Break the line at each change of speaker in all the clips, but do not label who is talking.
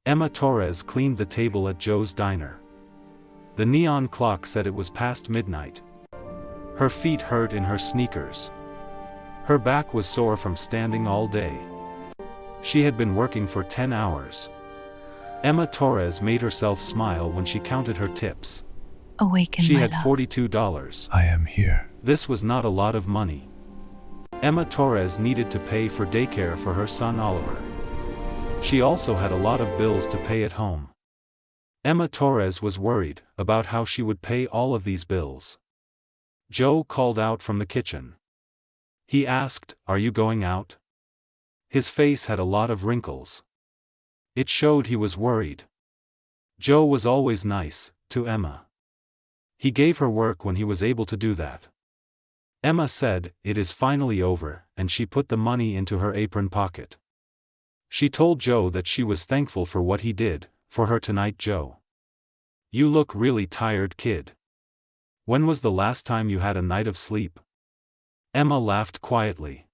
Emma Torres cleaned the table at Joe's diner. The neon clock said it was past midnight. Her feet hurt in her sneakers. Her back was sore from standing all day. She had been working for 10 hours. Emma Torres made herself smile when she counted her tips.
Awaken,
She
my
had
love.
$42.
I am here.
This was not a lot of money. Emma Torres needed to pay for daycare for her son Oliver. She also had a lot of bills to pay at home. Emma Torres was worried about how she would pay all of these bills. Joe called out from the kitchen. He asked, "Are you going out?" His face had a lot of wrinkles. It showed he was worried. Joe was always nice to Emma. He gave her work when he was able to do that. Emma said, "It is finally over," and she put the money into her apron pocket. She told Joe that she was thankful for what he did for her tonight. Joe, "You look really tired, kid. When was the last time you had a night of sleep?" Emma laughed quietly.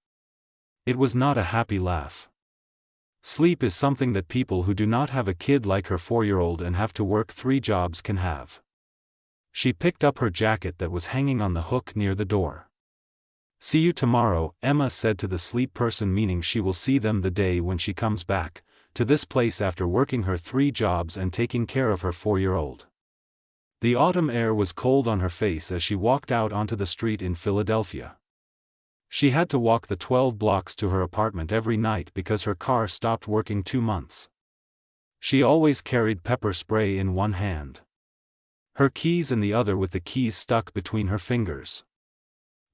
It was not a happy laugh. Sleep is something that people who do not have a kid like her 4-year-old and have to work 3 jobs can have. She picked up her jacket that was hanging on the hook near the door. "See you tomorrow," Emma said to the sleep person, meaning she will see them the day when she comes back to this place after working her 3 jobs and taking care of her 4-year-old. The autumn air was cold on her face as she walked out onto the street in Philadelphia. She had to walk the 12 blocks to her apartment every night because her car stopped working 2 months. She always carried pepper spray in one hand, her keys in the other, with the keys stuck between her fingers.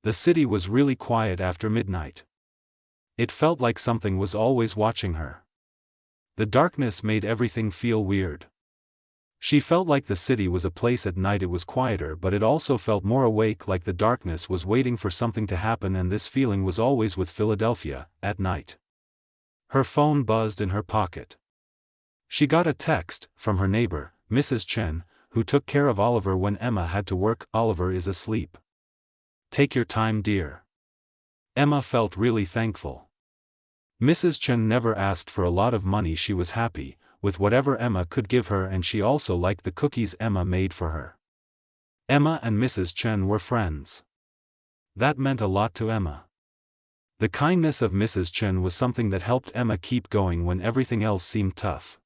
The city was really quiet after midnight. It felt like something was always watching her. The darkness made everything feel weird. She felt like the city was a place at night. It was quieter, but it also felt more awake, like the darkness was waiting for something to happen, and this feeling was always with Philadelphia at night. Her phone buzzed in her pocket. She got a text from her neighbor, Mrs. Chen, who took care of Oliver when Emma had to work. "Oliver is asleep. Take your time, dear." Emma felt really thankful. Mrs. Chen never asked for a lot of money. She was happy with whatever Emma could give her, and she also liked the cookies Emma made for her. Emma and Mrs. Chen were friends. That meant a lot to Emma. The kindness of Mrs. Chen was something that helped Emma keep going when everything else seemed tough.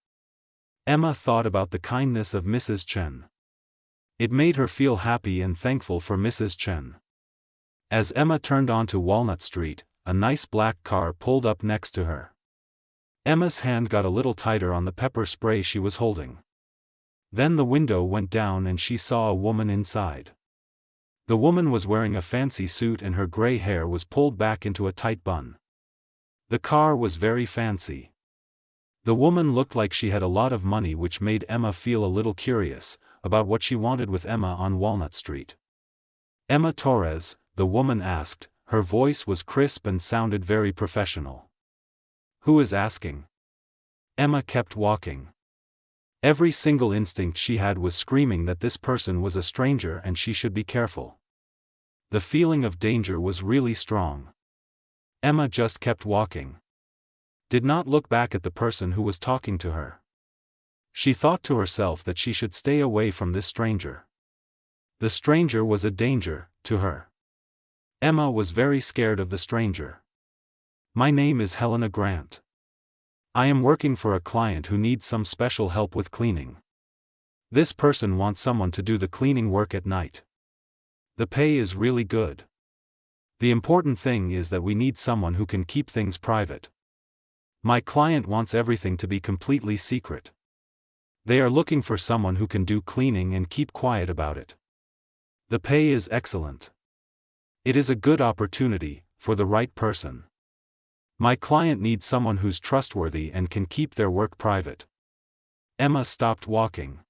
Emma thought about the kindness of Mrs. Chen. It made her feel happy and thankful for Mrs. Chen. As Emma turned onto Walnut Street, a nice black car pulled up next to her. Emma's hand got a little tighter on the pepper spray she was holding. Then the window went down and she saw a woman inside. The woman was wearing a fancy suit and her gray hair was pulled back into a tight bun. The car was very fancy. The woman looked like she had a lot of money, which made Emma feel a little curious about what she wanted with Emma on Walnut Street. "Emma Torres?" the woman asked. Her voice was crisp and sounded very professional. "Who is asking?" Emma kept walking. Every single instinct she had was screaming that this person was a stranger and she should be careful. The feeling of danger was really strong. Emma just kept walking. Did not look back at the person who was talking to her. She thought to herself that she should stay away from this stranger. The stranger was a danger to her. Emma was very scared of the stranger. "My name is Helena Grant. I am working for a client who needs some special help with cleaning. This person wants someone to do the cleaning work at night. The pay is really good. The important thing is that we need someone who can keep things private. My client wants everything to be completely secret. They are looking for someone who can do cleaning and keep quiet about it. The pay is excellent. It is a good opportunity for the right person. My client needs someone who's trustworthy and can keep their work private." Emma stopped walking.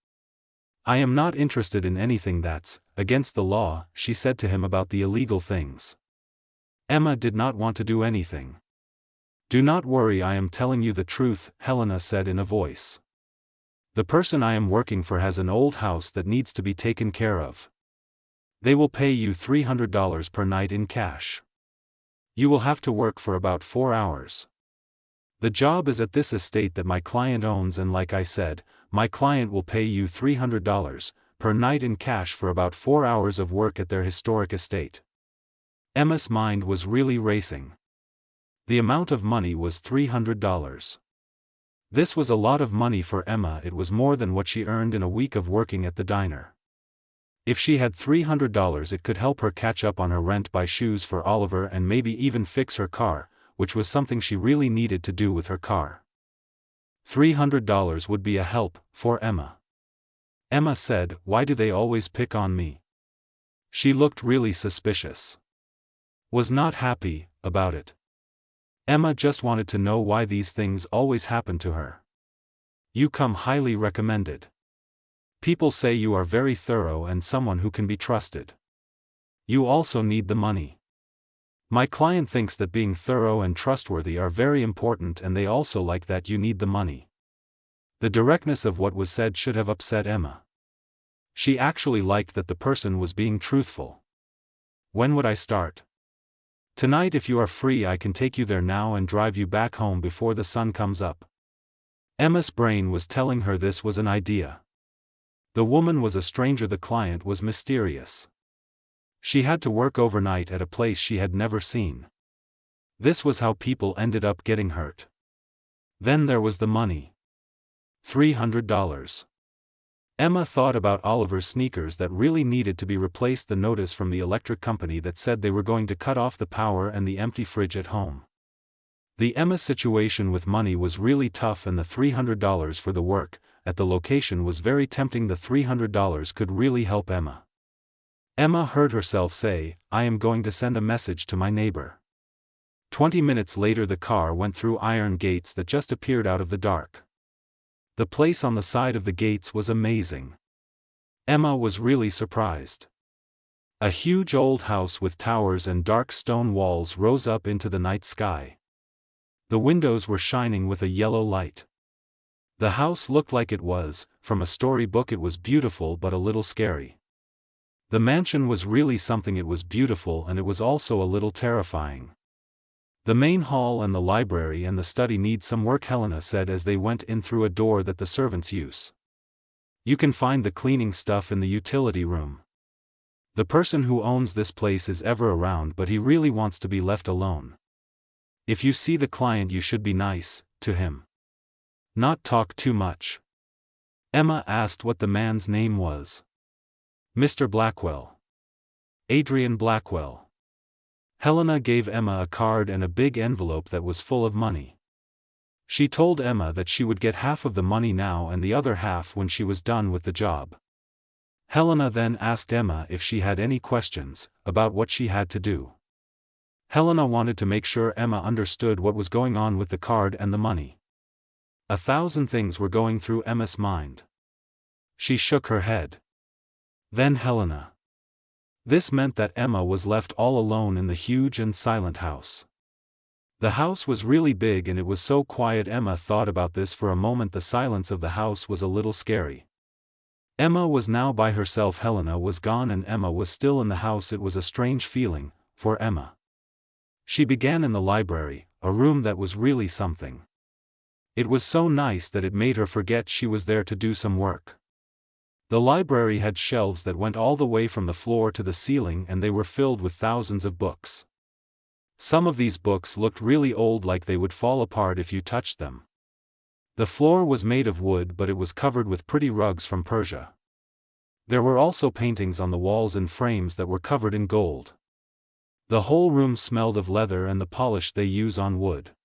"I am not interested in anything that's against the law," she said to him about the illegal things. Emma did not want to do anything. "Do not worry, I am telling you the truth," Helena said in a voice. "The person I am working for has an old house that needs to be taken care of. They will pay you $300 per night in cash. You will have to work for about 4 hours. The job is at this estate that my client owns, and like I said, my client will pay you $300 per night in cash for about 4 hours of work at their historic estate. Emma's mind was really racing. The amount of money was $300. This was a lot of money for Emma. It was more than what she earned in a week of working at the diner. If she had $300, it could help her catch up on her rent, buy shoes for Oliver, and maybe even fix her car, which was something she really needed to do with her car. $300 would be a help for Emma. Emma said, "Why do they always pick on me?" She looked really suspicious. Was not happy about it. Emma just wanted to know why these things always happen to her. You come highly recommended. People say you are very thorough and someone who can be trusted. You also need the money. My client thinks that being thorough and trustworthy are very important, and they also like that you need the money. The directness of what was said should have upset Emma. She actually liked that the person was being truthful. When would I start? Tonight. If you are free, I can take you there now and drive you back home before the sun comes up. Emma's brain was telling her this was an idea. The woman was a stranger, the client was mysterious. She had to work overnight at a place she had never seen. This was how people ended up getting hurt. Then there was the money. $300. Emma thought about Oliver's sneakers that really needed to be replaced, the notice from the electric company that said they were going to cut off the power, and the empty fridge at home. The Emma situation with money was really tough, and the $300 for the work at the location was very tempting. The $300 could really help Emma. Emma heard herself say, "I am going to send a message to my neighbor." 20 minutes later, the car went through iron gates that just appeared out of the dark. The place on the side of the gates was amazing. Emma was really surprised. A huge old house with towers and dark stone walls rose up into the night sky. The windows were shining with a yellow light. The house looked like it was from a storybook. It was beautiful but a little scary. The mansion was really something. It was beautiful, and it was also a little terrifying. The main hall and the library and the study need some work, Helena said as they went in through a door that the servants use. You can find the cleaning stuff in the utility room. The person who owns this place is ever around, but he really wants to be left alone. If you see the client, you should be nice to him. Not talk too much. Emma asked what the man's name was. Mr. Blackwell. Adrian Blackwell. Helena gave Emma a card and a big envelope that was full of money. She told Emma that she would get half of the money now and the other half when she was done with the job. Helena then asked Emma if she had any questions about what she had to do. Helena wanted to make sure Emma understood what was going on with the card and the money. 1,000 things were going through Emma's mind. She shook her head. Then Helena. This meant that Emma was left all alone in the huge and silent house. The house was really big and it was so quiet. Emma thought about this for a moment. The silence of the house was a little scary. Emma was now by herself. Helena was gone and Emma was still in the house. It was a strange feeling for Emma. She began in the library, a room that was really something. It was so nice that it made her forget she was there to do some work. The library had shelves that went all the way from the floor to the ceiling, and they were filled with thousands of books. Some of these books looked really old, like they would fall apart if you touched them. The floor was made of wood, but it was covered with pretty rugs from Persia. There were also paintings on the walls in frames that were covered in gold. The whole room smelled of leather and the polish they use on wood.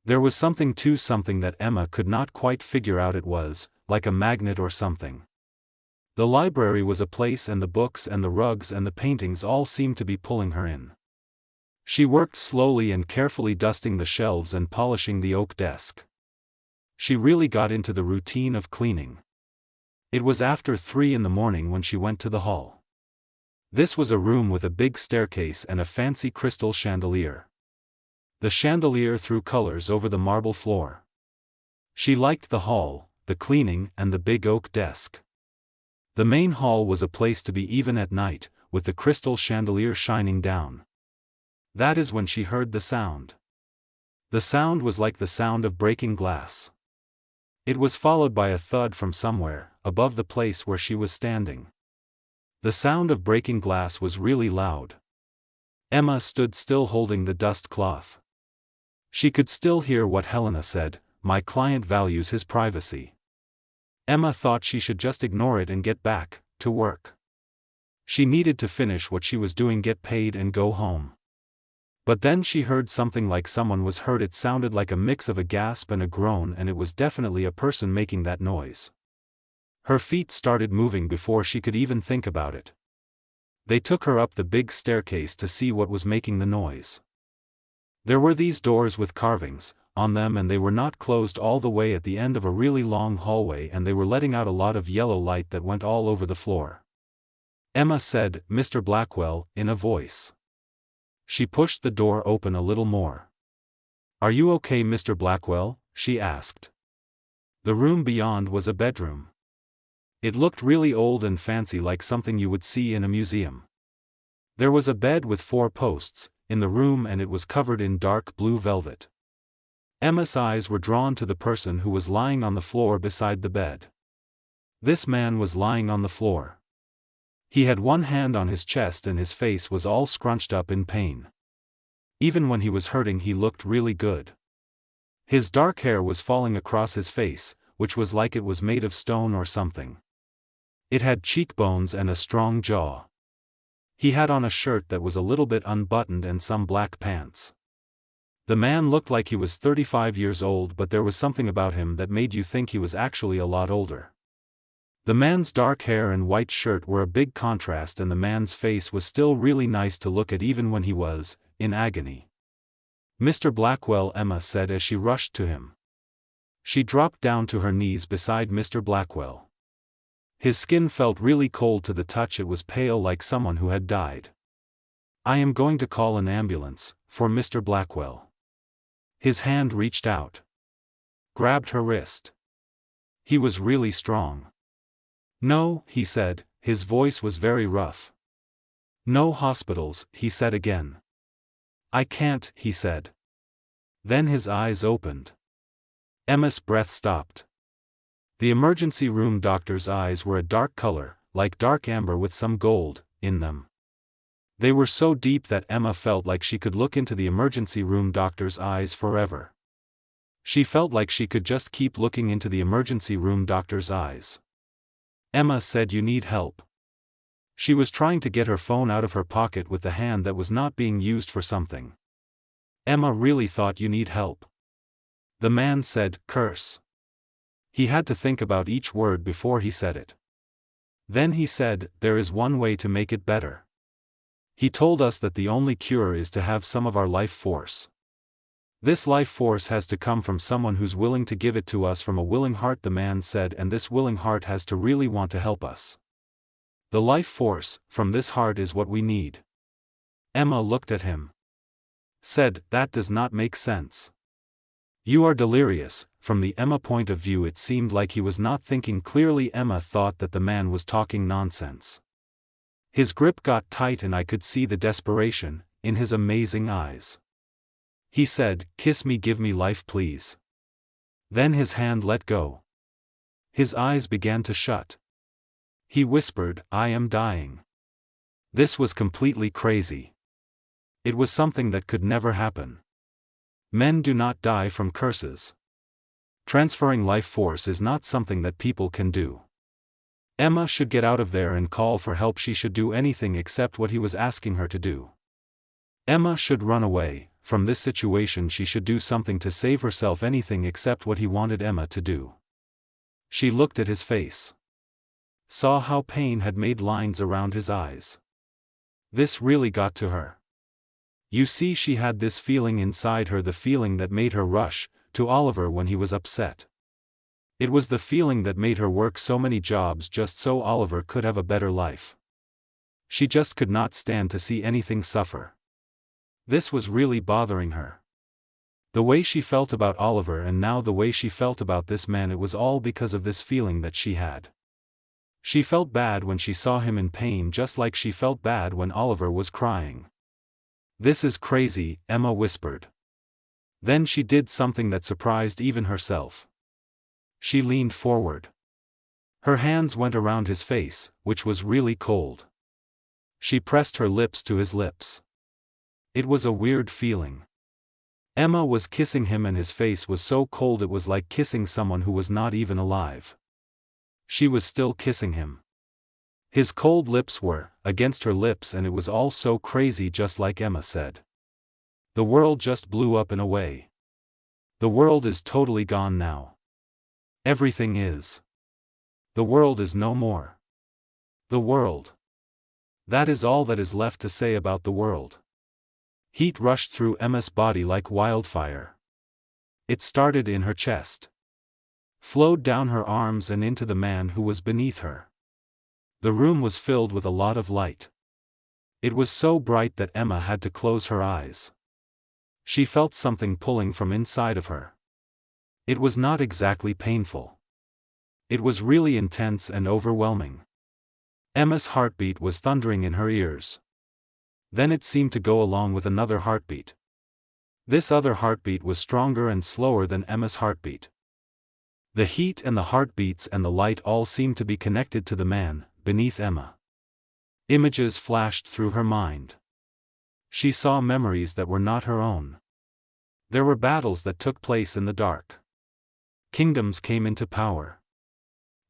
There was something that Emma could not quite figure out. It was like a magnet or something. The library was a place, and the books and the rugs and the paintings all seemed to be pulling her in. She worked slowly and carefully, dusting the shelves and polishing the oak desk. She really got into the routine of cleaning. It was after 3 in the morning when she went to the hall. This was a room with a big staircase and a fancy crystal chandelier. The chandelier threw colors over the marble floor. She liked the hall, the cleaning, and the big oak desk. The main hall was a place to be even at night, with the crystal chandelier shining down. That is when she heard the sound. The sound was like the sound of breaking glass. It was followed by a thud from somewhere, above the place where she was standing. The sound of breaking glass was really loud. Emma stood still holding the dust cloth. She could still hear what Helena said, "My client values his privacy." Emma thought she should just ignore it and get back to work. She needed to finish what she was doing, get paid and go home. But then she heard something like someone was hurt. It sounded like a mix of a gasp and a groan, and it was definitely a person making that noise. Her feet started moving before she could even think about it. They took her up the big staircase to see what was making the noise. There were these doors with carvings on them, and they were not closed all the way at the end of a really long hallway, and they were letting out a lot of yellow light that went all over the floor. Emma said, "Mr. Blackwell," in a voice. She pushed the door open a little more. "Are you okay, Mr. Blackwell?" she asked. The room beyond was a bedroom. It looked really old and fancy, like something you would see in a museum. There was a bed with 4 posts in the room, and it was covered in dark blue velvet. Emma's eyes were drawn to the person who was lying on the floor beside the bed. This man was lying on the floor. He had one hand on his chest and his face was all scrunched up in pain. Even when he was hurting, he looked really good. His dark hair was falling across his face, which was like it was made of stone or something. It had cheekbones and a strong jaw. He had on a shirt that was a little bit unbuttoned and some black pants. The man looked like he was 35 years old, but there was something about him that made you think he was actually a lot older. The man's dark hair and white shirt were a big contrast, and the man's face was still really nice to look at even when he was in agony. "Mr. Blackwell," Emma said as she rushed to him. She dropped down to her knees beside Mr. Blackwell. His skin felt really cold to the touch. It was pale, like someone who had died. "I am going to call an ambulance for Mr. Blackwell." His hand reached out, grabbed her wrist. He was really strong. "No," he said, his voice was very rough. "No hospitals," he said again. "I can't," he said. Then his eyes opened. Emma's breath stopped. The emergency room doctor's eyes were a dark color, like dark amber with some gold in them. They were so deep that Emma felt like she could look into the emergency room doctor's eyes forever. She felt like she could just keep looking into the emergency room doctor's eyes. Emma said, "You need help." She was trying to get her phone out of her pocket with the hand that was not being used for something. Emma really thought, "You need help." The man said, "Curse." He had to think about each word before he said it. Then he said, "There is one way to make it better." He told us that the only cure is to have some of our life force. This life force has to come from someone who's willing to give it to us from a willing heart, the man said, and this willing heart has to really want to help us. The life force from this heart is what we need. Emma looked at him. Said, "That does not make sense. You are delirious." From the Emma point of view, it seemed like he was not thinking clearly. Emma thought that the man was talking nonsense. His grip got tight and I could see the desperation in his amazing eyes. He said, "Kiss me, give me life, please." Then his hand let go. His eyes began to shut. He whispered, "I am dying." This was completely crazy. It was something that could never happen. Men do not die from curses. Transferring life force is not something that people can do. Emma should get out of there and call for help. She should do anything except what he was asking her to do. Emma should run away from this situation. She should do something to save herself, anything except what he wanted Emma to do. She looked at his face. Saw how pain had made lines around his eyes. This really got to her. You see, she had this feeling inside her, the feeling that made her rush to Oliver when he was upset. It was the feeling that made her work so many jobs just so Oliver could have a better life. She just could not stand to see anything suffer. This was really bothering her. The way she felt about Oliver and now the way she felt about this man, it was all because of this feeling that she had. She felt bad when she saw him in pain, just like she felt bad when Oliver was crying. "This is crazy," Emma whispered. Then she did something that surprised even herself. She leaned forward. Her hands went around his face, which was really cold. She pressed her lips to his lips. It was a weird feeling. Emma was kissing him and his face was so cold it was like kissing someone who was not even alive. She was still kissing him. His cold lips were against her lips and it was all so crazy, just like Emma said. The world just blew up in a way. The world is totally gone now. Everything is. The world is no more. The world. That is all that is left to say about the world. Heat rushed through Emma's body like wildfire. It started in her chest, flowed down her arms and into the man who was beneath her. The room was filled with a lot of light. It was so bright that Emma had to close her eyes. She felt something pulling from inside of her. It was not exactly painful. It was really intense and overwhelming. Emma's heartbeat was thundering in her ears. Then it seemed to go along with another heartbeat. This other heartbeat was stronger and slower than Emma's heartbeat. The heat and the heartbeats and the light all seemed to be connected to the man beneath Emma. Images flashed through her mind. She saw memories that were not her own. There were battles that took place in the dark. Kingdoms came into power.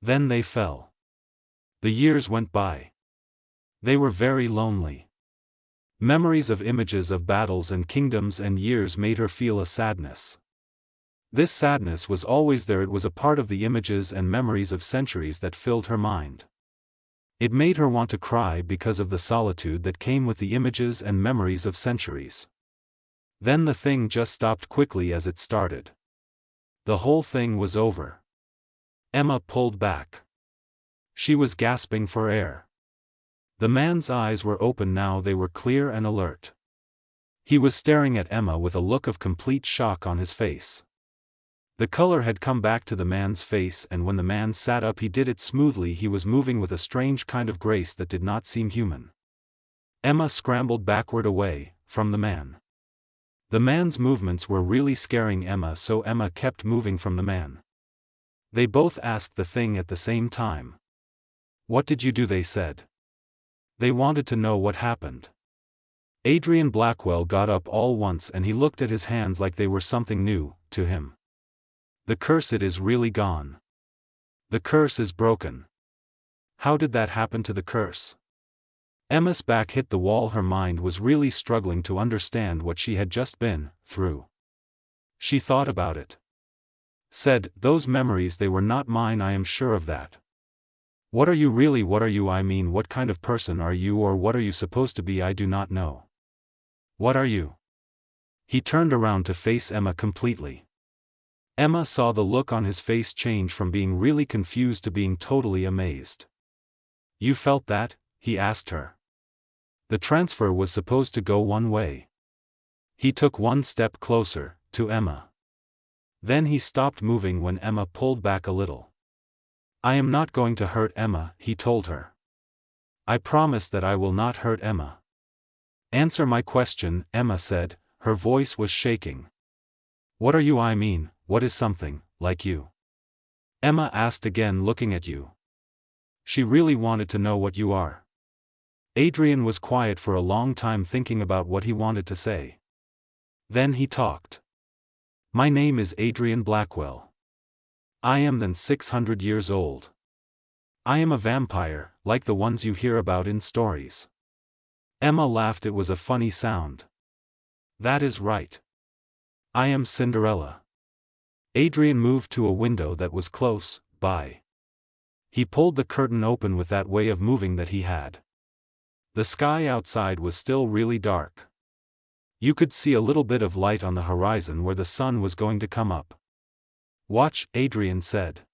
Then they fell. The years went by. They were very lonely. Memories of images of battles and kingdoms and years made her feel a sadness. This sadness was always there. It was a part of the images and memories of centuries that filled her mind. It made her want to cry because of the solitude that came with the images and memories of centuries. Then the thing just stopped quickly as it started. The whole thing was over. Emma pulled back. She was gasping for air. The man's eyes were open now, they were clear and alert. He was staring at Emma with a look of complete shock on his face. The color had come back to the man's face, and when the man sat up he did it smoothly. He was moving with a strange kind of grace that did not seem human. Emma scrambled backward away from the man. The man's movements were really scaring Emma, so Emma kept moving from the man. They both asked the thing at the same time. "What did you do?" they said. They wanted to know what happened. Adrian Blackwell got up all once and he looked at his hands like they were something new to him. "The curse, it is really gone. The curse is broken." "How did that happen to the curse?" Emma's back hit the wall. Her mind was really struggling to understand what she had just been through. She thought about it. Said, "Those memories, they were not mine, I am sure of that." "What are you really? What are you? I mean, what kind of person are you, or what are you supposed to be? I do not know. What are you?" He turned around to face Emma completely. Emma saw the look on his face change from being really confused to being totally amazed. "You felt that?" he asked her. The transfer was supposed to go one way. He took one step closer to Emma. Then he stopped moving when Emma pulled back a little. "I am not going to hurt Emma," he told her. "I promise that I will not hurt Emma." "Answer my question," Emma said, her voice was shaking. "What are you? I mean, what is something like you?" Emma asked again, looking at you. She really wanted to know what you are. Adrian was quiet for a long time, thinking about what he wanted to say. Then he talked. "My name is Adrian Blackwell. I am then 600 years old. I am a vampire, like the ones you hear about in stories." Emma laughed. It was a funny sound. "That is right. I am Cinderella." Adrian moved to a window that was close by. He pulled the curtain open with that way of moving that he had. The sky outside was still really dark. You could see a little bit of light on the horizon where the sun was going to come up. "Watch," Adrian said.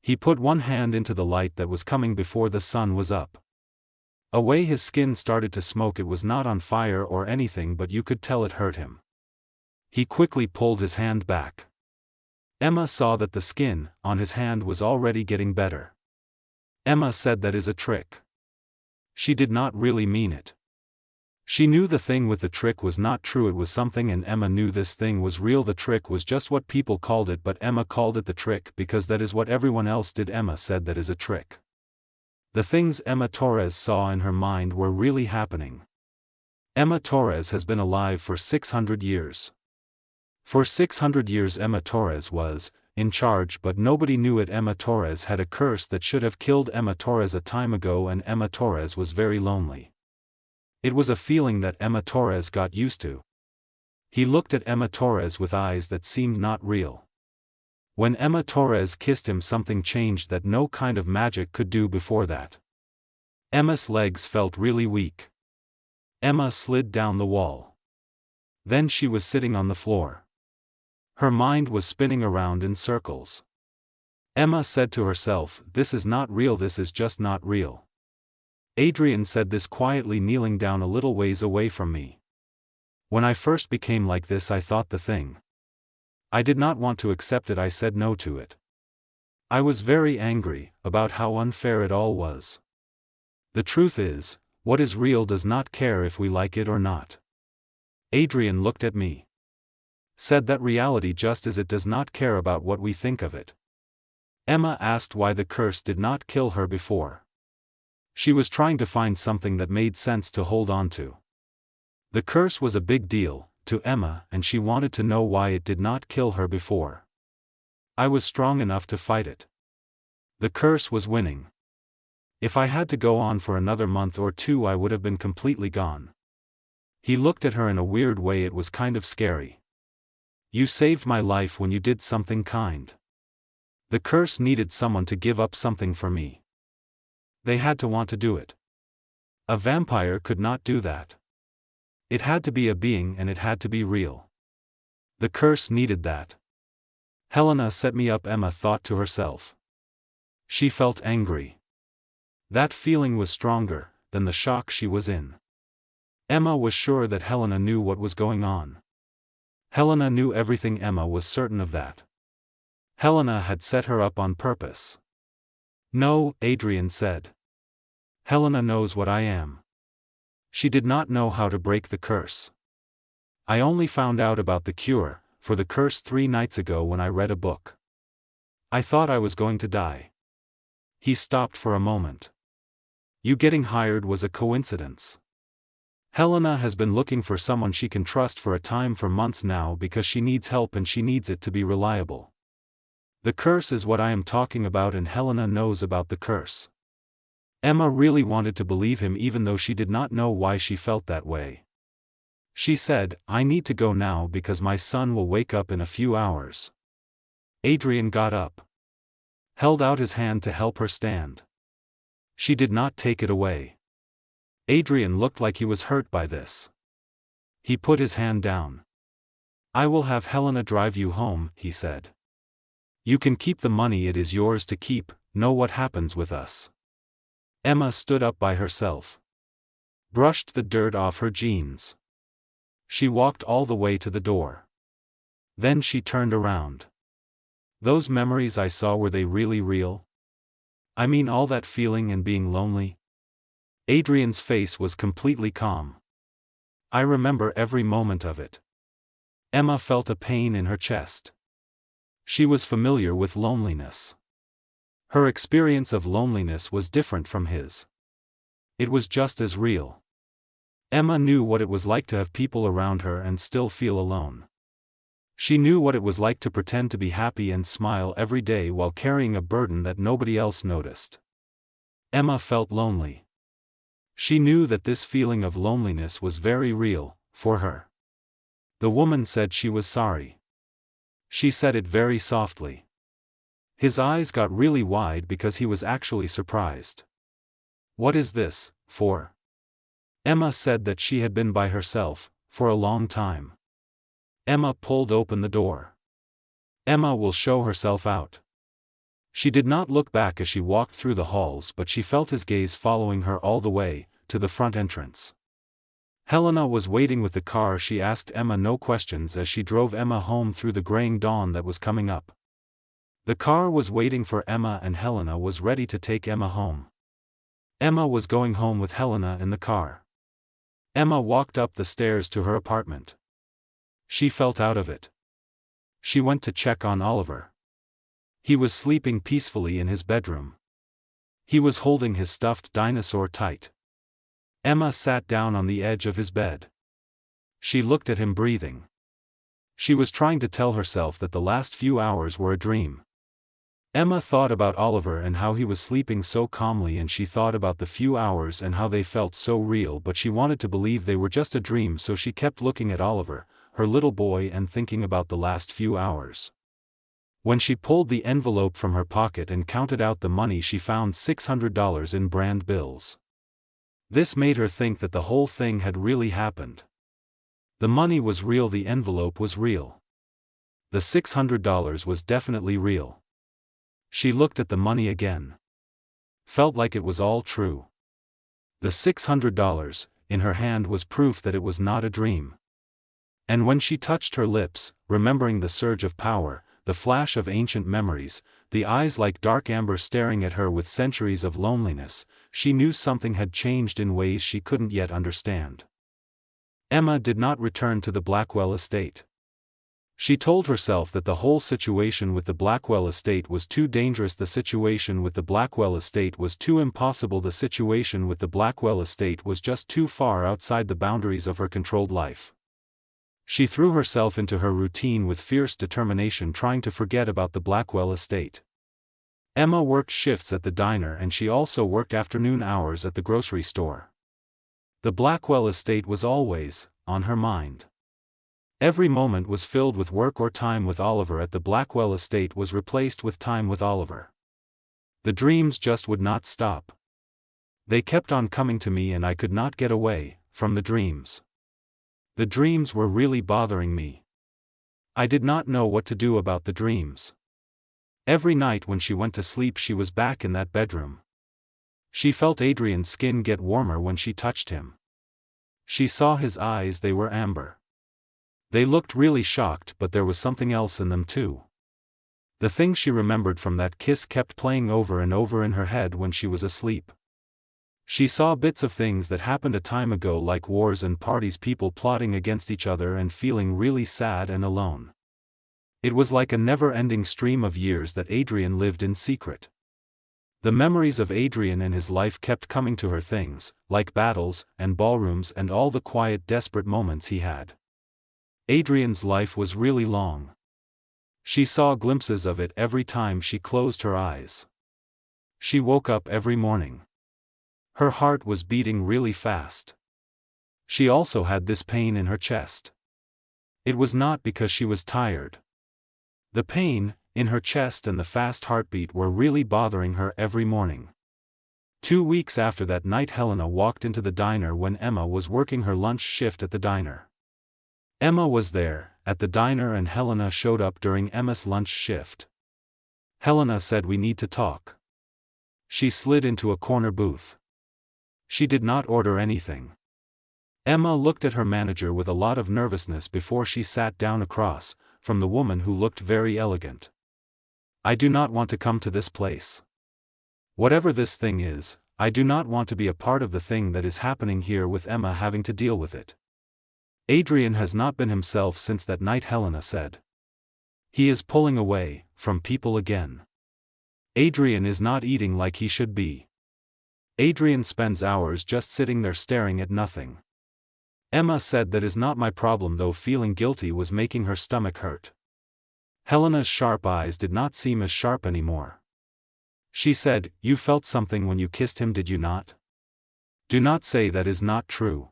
He put one hand into the light that was coming before the sun was up. Away his skin started to smoke. It was not on fire or anything, but you could tell it hurt him. He quickly pulled his hand back. Emma saw that the skin on his hand was already getting better. Emma said, "That is a trick." She did not really mean it. She knew the thing with the trick was not true, it was something, and Emma knew this thing was real. The trick was just what people called it, but Emma called it the trick because that is what everyone else did. Emma said that is a trick. The things Emma Torres saw in her mind were really happening. Emma Torres has been alive for 600 years. For 600 years Emma Torres was in charge, but nobody knew it. Emma Torres had a curse that should have killed Emma Torres a time ago, and Emma Torres was very lonely. It was a feeling that Emma Torres got used to. He looked at Emma Torres with eyes that seemed not real. When Emma Torres kissed him, something changed that no kind of magic could do before that. Emma's legs felt really weak. Emma slid down the wall. Then she was sitting on the floor. Her mind was spinning around in circles. Emma said to herself, "This is not real, this is just not real." Adrian said this quietly, kneeling down a little ways away from me. "When I first became like this, I thought the thing. I did not want to accept it, I said no to it. I was very angry about how unfair it all was. The truth is, what is real does not care if we like it or not." Adrian looked at me. Said that reality just as it does not care about what we think of it. Emma asked why the curse did not kill her before. She was trying to find something that made sense to hold on to. The curse was a big deal to Emma, and she wanted to know why it did not kill her before. I was strong enough to fight it. The curse was winning. If I had to go on for another month or two, I would have been completely gone. He looked at her in a weird way. It was kind of scary. "You saved my life when you did something kind. The curse needed someone to give up something for me. They had to want to do it. A vampire could not do that. It had to be a being, and it had to be real. The curse needed that. Helena set me up," Emma thought to herself. She felt angry. That feeling was stronger than the shock she was in. Emma was sure that Helena knew what was going on. Helena knew everything. Emma was certain of that. Helena had set her up on purpose. "No," Adrian said. "Helena knows what I am. She did not know how to break the curse. I only found out about the cure for the curse 3 nights ago when I read a book. I thought I was going to die." He stopped for a moment. "You getting hired was a coincidence. Helena has been looking for someone she can trust for a time, for months now, because she needs help and she needs it to be reliable. The curse is what I am talking about, and Helena knows about the curse." Emma really wanted to believe him, even though she did not know why she felt that way. She said, "I need to go now because my son will wake up in a few hours." Adrian got up. Held out his hand to help her stand. She did not take it away. Adrian looked like he was hurt by this. He put his hand down. "I will have Helena drive you home," he said. "You can keep the money, it is yours to keep, know what happens with us." Emma stood up by herself. Brushed the dirt off her jeans. She walked all the way to the door. Then she turned around. "Those memories I saw, were they really real? I mean, all that feeling and being lonely?" Adrian's face was completely calm. "I remember every moment of it." Emma felt a pain in her chest. She was familiar with loneliness. Her experience of loneliness was different from his. It was just as real. Emma knew what it was like to have people around her and still feel alone. She knew what it was like to pretend to be happy and smile every day while carrying a burden that nobody else noticed. Emma felt lonely. She knew that this feeling of loneliness was very real for her. The woman said she was sorry. She said it very softly. His eyes got really wide because he was actually surprised. "What is this for?" Emma said that she had been by herself for a long time. Emma pulled open the door. Emma will show herself out. She did not look back as she walked through the halls, but she felt his gaze following her all the way to the front entrance. Helena was waiting with the car. She asked Emma no questions as she drove Emma home through the graying dawn that was coming up. The car was waiting for Emma, and Helena was ready to take Emma home. Emma was going home with Helena in the car. Emma walked up the stairs to her apartment. She felt out of it. She went to check on Oliver. He was sleeping peacefully in his bedroom. He was holding his stuffed dinosaur tight. Emma sat down on the edge of his bed. She looked at him breathing. She was trying to tell herself that the last few hours were a dream. Emma thought about Oliver and how he was sleeping so calmly, and she thought about the few hours and how they felt so real, but she wanted to believe they were just a dream, so she kept looking at Oliver, her little boy, and thinking about the last few hours. When she pulled the envelope from her pocket and counted out the money, she found $600 in brand bills. This made her think that the whole thing had really happened. The money was real, the envelope was real. The $600 was definitely real. She looked at the money again. Felt like it was all true. The $600 in her hand was proof that it was not a dream. And when she touched her lips, remembering the surge of power, the flash of ancient memories, the eyes like dark amber staring at her with centuries of loneliness, she knew something had changed in ways she couldn't yet understand. Emma did not return to the Blackwell estate. She told herself that the whole situation with the Blackwell estate was too dangerous, the situation with the Blackwell estate was too impossible, the situation with the Blackwell estate was just too far outside the boundaries of her controlled life. She threw herself into her routine with fierce determination, trying to forget about the Blackwell estate. Emma worked shifts at the diner, and she also worked afternoon hours at the grocery store. The Blackwell estate was always on her mind. Every moment was filled with work or time with Oliver at the Blackwell estate was replaced with time with Oliver. The dreams just would not stop. They kept on coming to me, and I could not get away from the dreams. The dreams were really bothering me. I did not know what to do about the dreams. Every night when she went to sleep, she was back in that bedroom. She felt Adrian's skin get warmer when she touched him. She saw his eyes, they were amber. They looked really shocked, but there was something else in them too. The thing she remembered from that kiss kept playing over and over in her head when she was asleep. She saw bits of things that happened a time ago, like wars and parties, people plotting against each other and feeling really sad and alone. It was like a never-ending stream of years that Adrian lived in secret. The memories of Adrian and his life kept coming to her, things like battles and ballrooms and all the quiet, desperate moments he had. Adrian's life was really long. She saw glimpses of it every time she closed her eyes. She woke up every morning. Her heart was beating really fast. She also had this pain in her chest. It was not because she was tired. The pain in her chest and the fast heartbeat were really bothering her every morning. 2 weeks after that night, Helena walked into the diner when Emma was working her lunch shift at the diner. Emma was there, at the diner, and Helena showed up during Emma's lunch shift. Helena said, "We need to talk." She slid into a corner booth. She did not order anything. Emma looked at her manager with a lot of nervousness before she sat down across from the woman who looked very elegant. "I do not want to come to this place. Whatever this thing is, I do not want to be a part of the thing that is happening here," with Emma having to deal with it. "Adrian has not been himself since that night," Helena said. "He is pulling away from people again. Adrian is not eating like he should be. Adrian spends hours just sitting there staring at nothing." Emma said, "That is not my problem," though feeling guilty was making her stomach hurt. Helena's sharp eyes did not seem as sharp anymore. She said, "You felt something when you kissed him, did you not? Do not say that is not true.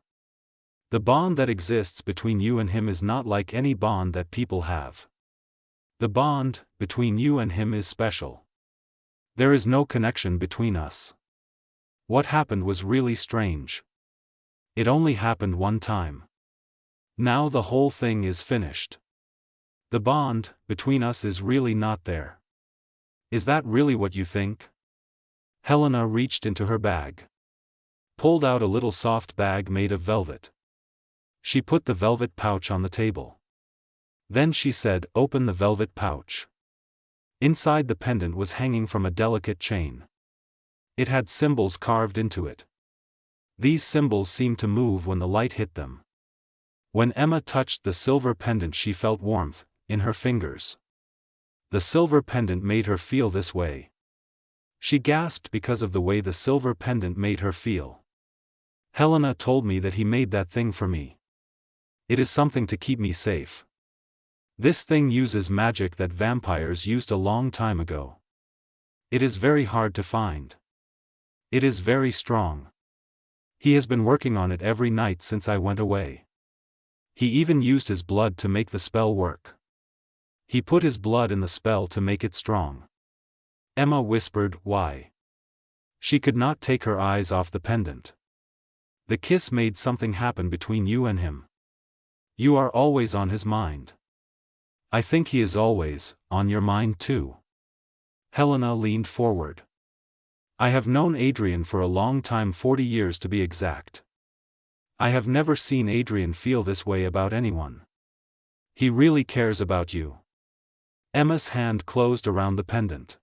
The bond that exists between you and him is not like any bond that people have. The bond between you and him is special. There is no connection between us. What happened was really strange. It only happened one time. Now the whole thing is finished. The bond between us is really not there. Is that really what you think?" Helena reached into her bag. Pulled out a little soft bag made of velvet. She put the velvet pouch on the table. Then she said, "Open the velvet pouch." Inside, the pendant was hanging from a delicate chain. It had symbols carved into it. These symbols seemed to move when the light hit them. When Emma touched the silver pendant, she felt warmth in her fingers. The silver pendant made her feel this way. She gasped because of the way the silver pendant made her feel. Helena told me that he made that thing for me. It is something to keep me safe. This thing uses magic that vampires used a long time ago. It is very hard to find. It is very strong. He has been working on it every night since I went away. He even used his blood to make the spell work. He put his blood in the spell to make it strong. Emma whispered, "Why?" She could not take her eyes off the pendant. The kiss made something happen between you and him. You are always on his mind. I think he is always on your mind too. Helena leaned forward. I have known Adrian for a long time, 40 years to be exact. I have never seen Adrian feel this way about anyone. He really cares about you. Emma's hand closed around the pendant.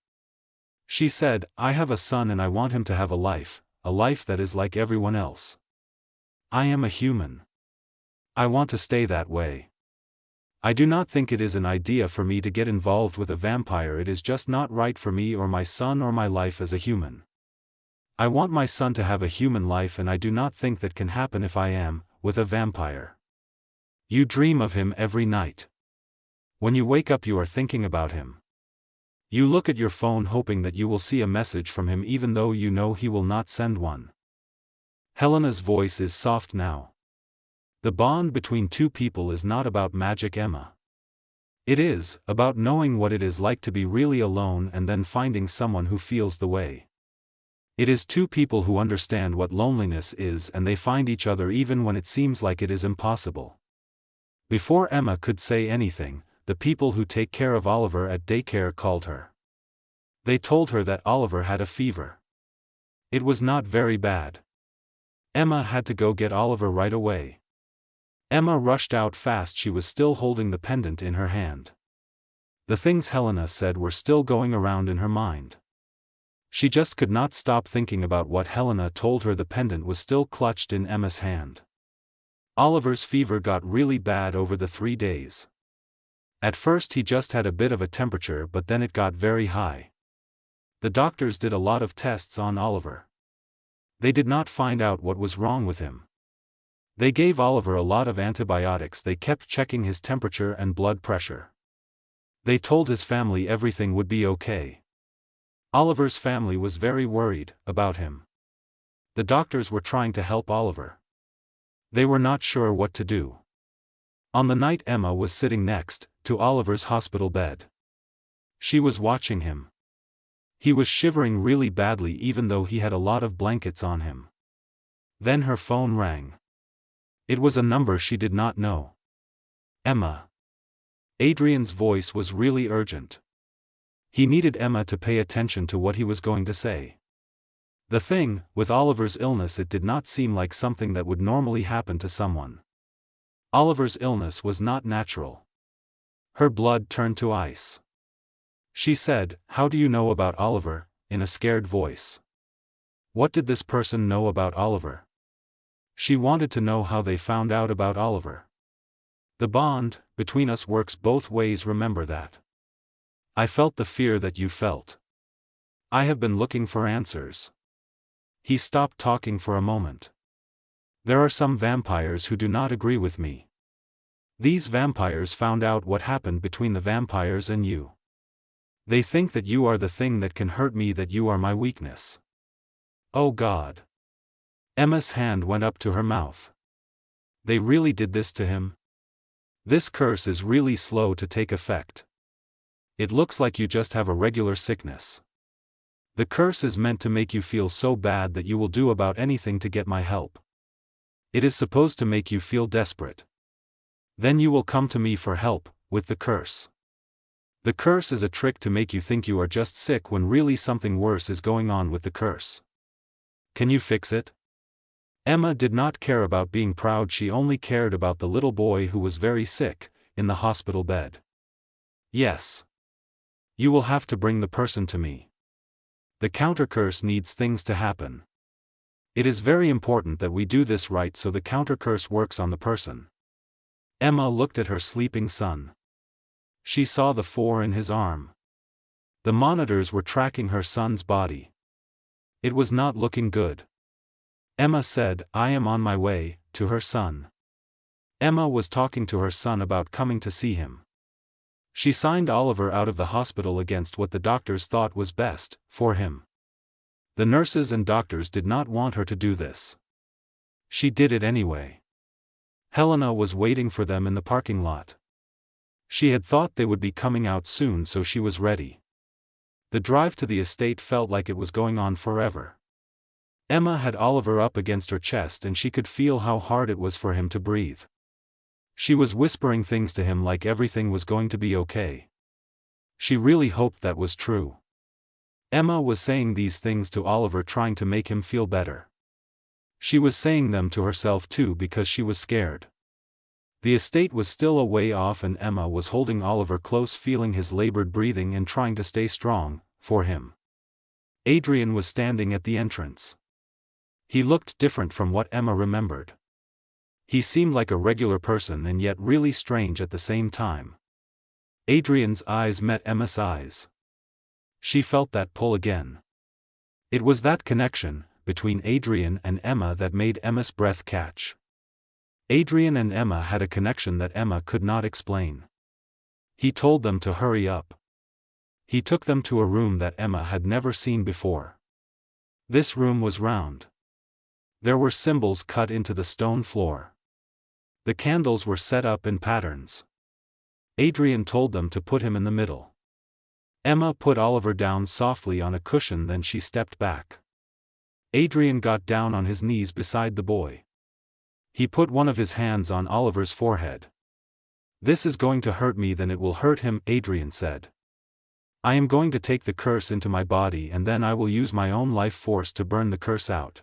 She said, I have a son and I want him to have a life that is like everyone else. I am a human. I want to stay that way. I do not think it is an idea for me to get involved with a vampire. It is just not right for me or my son or my life as a human. I want my son to have a human life, and I do not think that can happen if I am with a vampire. You dream of him every night. When you wake up you are thinking about him. You look at your phone hoping that you will see a message from him even though you know he will not send one. Helena's voice is soft now. The bond between two people is not about magic, Emma. It is about knowing what it is like to be really alone and then finding someone who feels the way. It is two people who understand what loneliness is and they find each other even when it seems like it is impossible. Before Emma could say anything, the people who take care of Oliver at daycare called her. They told her that Oliver had a fever. It was not very bad. Emma had to go get Oliver right away. Emma rushed out fast. She was still holding the pendant in her hand. The things Helena said were still going around in her mind. She just could not stop thinking about what Helena told her. The pendant was still clutched in Emma's hand. Oliver's fever got really bad over the 3 days. At first he just had a bit of a temperature, but then it got very high. The doctors did a lot of tests on Oliver. They did not find out what was wrong with him. They gave Oliver a lot of antibiotics. They kept checking his temperature and blood pressure. They told his family everything would be okay. Oliver's family was very worried about him. The doctors were trying to help Oliver. They were not sure what to do. On the night Emma was sitting next to Oliver's hospital bed. She was watching him. He was shivering really badly even though he had a lot of blankets on him. Then her phone rang. It was a number she did not know. Emma. Adrian's voice was really urgent. He needed Emma to pay attention to what he was going to say. The thing with Oliver's illness, it did not seem like something that would normally happen to someone. Oliver's illness was not natural. Her blood turned to ice. She said, "How do you know about Oliver?" in a scared voice. What did this person know about Oliver? She wanted to know how they found out about Oliver. The bond between us works both ways, remember that. I felt the fear that you felt. I have been looking for answers. He stopped talking for a moment. There are some vampires who do not agree with me. These vampires found out what happened between the vampires and you. They think that you are the thing that can hurt me, that you are my weakness. Oh God. Emma's hand went up to her mouth. They really did this to him? This curse is really slow to take effect. It looks like you just have a regular sickness. The curse is meant to make you feel so bad that you will do about anything to get my help. It is supposed to make you feel desperate. Then you will come to me for help with the curse. The curse is a trick to make you think you are just sick when really something worse is going on with the curse. Can you fix it? Emma did not care about being proud. She only cared about the little boy who was very sick, in the hospital bed. Yes. You will have to bring the person to me. The counter curse needs things to happen. It is very important that we do this right so the counter-curse works on the person. Emma looked at her sleeping son. She saw the 4 in his arm. The monitors were tracking her son's body. It was not looking good. Emma said, "I am on my way," to her son. Emma was talking to her son about coming to see him. She signed Oliver out of the hospital against what the doctors thought was best for him. The nurses and doctors did not want her to do this. She did it anyway. Helena was waiting for them in the parking lot. She had thought they would be coming out soon, so she was ready. The drive to the estate felt like it was going on forever. Emma had Oliver up against her chest and she could feel how hard it was for him to breathe. She was whispering things to him like everything was going to be okay. She really hoped that was true. Emma was saying these things to Oliver, trying to make him feel better. She was saying them to herself too because she was scared. The estate was still a way off and Emma was holding Oliver close, feeling his labored breathing and trying to stay strong for him. Adrian was standing at the entrance. He looked different from what Emma remembered. He seemed like a regular person and yet really strange at the same time. Adrian's eyes met Emma's eyes. She felt that pull again. It was that connection between Adrian and Emma that made Emma's breath catch. Adrian and Emma had a connection that Emma could not explain. He told them to hurry up. He took them to a room that Emma had never seen before. This room was round. There were symbols cut into the stone floor. The candles were set up in patterns. Adrian told them to put him in the middle. Emma put Oliver down softly on a cushion, then she stepped back. Adrian got down on his knees beside the boy. He put one of his hands on Oliver's forehead. "This is going to hurt me, then it will hurt him," Adrian said. "I am going to take the curse into my body and then I will use my own life force to burn the curse out.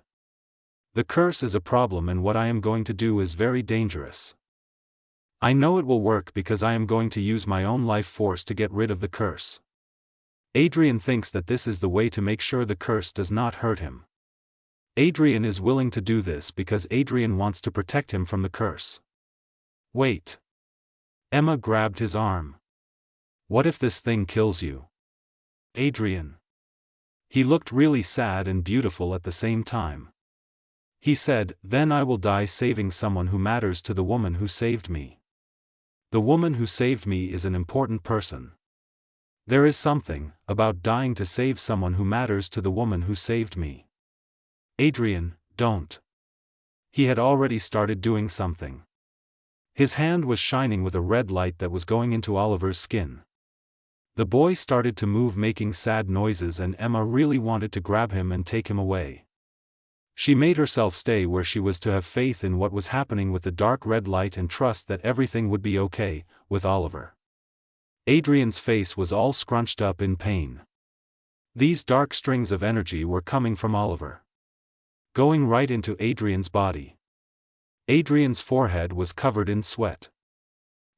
The curse is a problem and what I am going to do is very dangerous. I know it will work because I am going to use my own life force to get rid of the curse." Adrian thinks that this is the way to make sure the curse does not hurt him. Adrian is willing to do this because Adrian wants to protect him from the curse. "Wait." Emma grabbed his arm. "What if this thing kills you?" Adrian. He looked really sad and beautiful at the same time. He said, "Then I will die saving someone who matters to the woman who saved me. The woman who saved me is an important person. There is something about dying to save someone who matters to the woman who saved me." "Adrian, don't." He had already started doing something. His hand was shining with a red light that was going into Oliver's skin. The boy started to move, making sad noises, and Emma really wanted to grab him and take him away. She made herself stay where she was to have faith in what was happening with the dark red light and trust that everything would be okay with Oliver. Adrian's face was all scrunched up in pain. These dark strings of energy were coming from Oliver, going right into Adrian's body. Adrian's forehead was covered in sweat.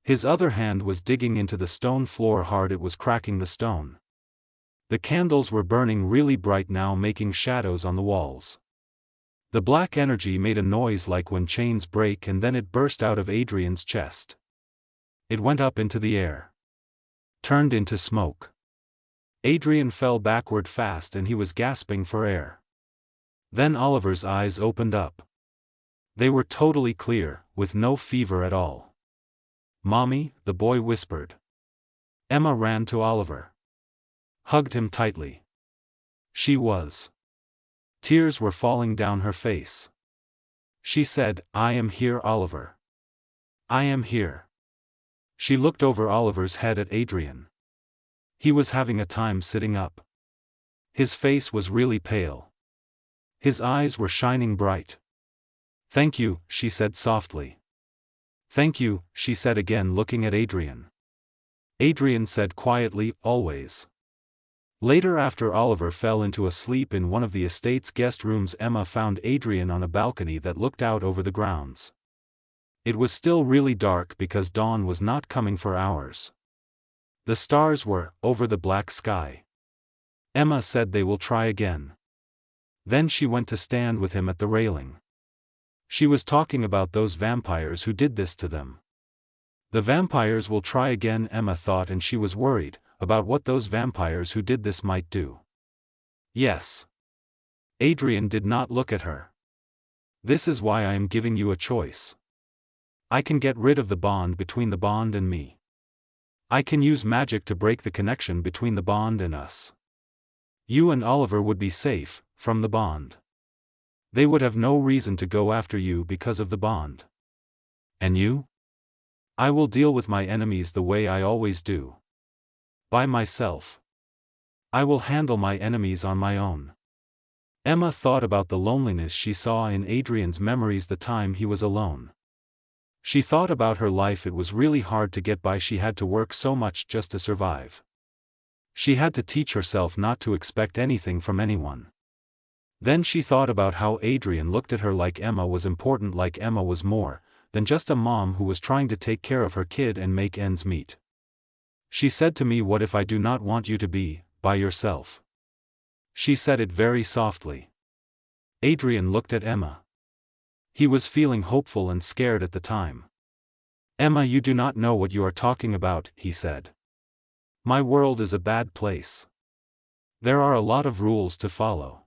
His other hand was digging into the stone floor hard, it was cracking the stone. The candles were burning really bright now, making shadows on the walls. The black energy made a noise like when chains break, and then it burst out of Adrian's chest. It went up into the air, turned into smoke. Adrian fell backward fast and he was gasping for air. Then Oliver's eyes opened up. They were totally clear, with no fever at all. "Mommy," the boy whispered. Emma ran to Oliver, hugged him tightly. Tears were falling down her face. She said, "I am here, Oliver. I am here." She looked over Oliver's head at Adrian. He was having a time sitting up. His face was really pale. His eyes were shining bright. "Thank you," she said softly. "Thank you," she said again, looking at Adrian. Adrian said quietly, "Always." Later, after Oliver fell into a sleep in one of the estate's guest rooms, Emma found Adrian on a balcony that looked out over the grounds. It was still really dark because dawn was not coming for hours. The stars were over the black sky. Emma said they will try again. Then she went to stand with him at the railing. She was talking about those vampires who did this to them. The vampires will try again, Emma thought, and she was worried about what those vampires who did this might do. Yes. Adrian did not look at her. This is why I am giving you a choice. I can get rid of the bond between the bond and me. I can use magic to break the connection between the bond and us. You and Oliver would be safe from the bond. They would have no reason to go after you because of the bond. And you? I will deal with my enemies the way I always do. By myself. I will handle my enemies on my own. Emma thought about the loneliness she saw in Adrian's memories the time he was alone. She thought about her life. It was really hard to get by. She had to work so much just to survive. She had to teach herself not to expect anything from anyone. Then she thought about how Adrian looked at her like Emma was important, like Emma was more than just a mom who was trying to take care of her kid and make ends meet. She said to me, "What if I do not want you to be by yourself?" She said it very softly. Adrian looked at Emma. He was feeling hopeful and scared at the time. "Emma, you do not know what you are talking about," he said. "My world is a bad place. There are a lot of rules to follow.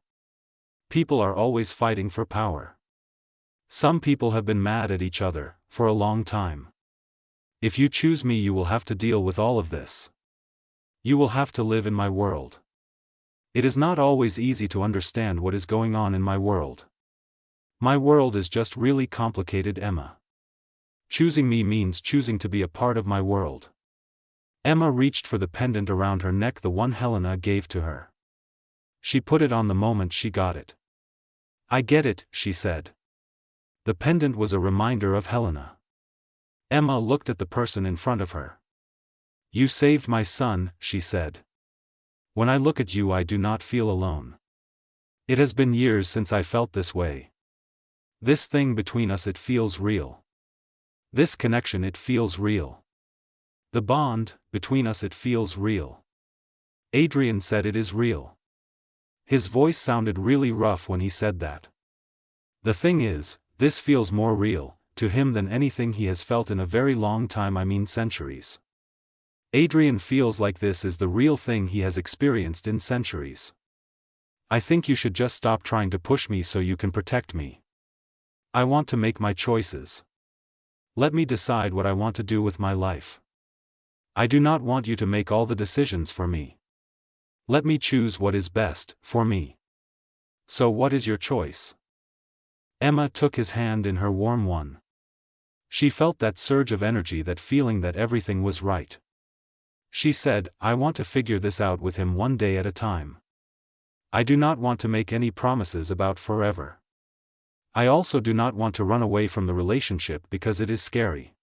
People are always fighting for power. Some people have been mad at each other for a long time. If you choose me, you will have to deal with all of this. You will have to live in my world. It is not always easy to understand what is going on in my world. My world is just really complicated, Emma. Choosing me means choosing to be a part of my world." Emma reached for the pendant around her neck, the one Helena gave to her. She put it on the moment she got it. "I get it," she said. The pendant was a reminder of Helena. Emma looked at the person in front of her. "You saved my son," she said. "When I look at you, I do not feel alone. It has been years since I felt this way. This thing between us, it feels real. This connection, it feels real. The bond between us, it feels real." Adrian said, "It is real." His voice sounded really rough when he said that. The thing is, this feels more real to him than anything he has felt in a very long time, I mean centuries. Adrian feels like this is the real thing he has experienced in centuries. "I think you should just stop trying to push me so you can protect me. I want to make my choices. Let me decide what I want to do with my life. I do not want you to make all the decisions for me. Let me choose what is best for me. So what is your choice?" Emma took his hand in her warm one. She felt that surge of energy, that feeling that everything was right. She said, "I want to figure this out with him one day at a time. I do not want to make any promises about forever. I also do not want to run away from the relationship because it is scary.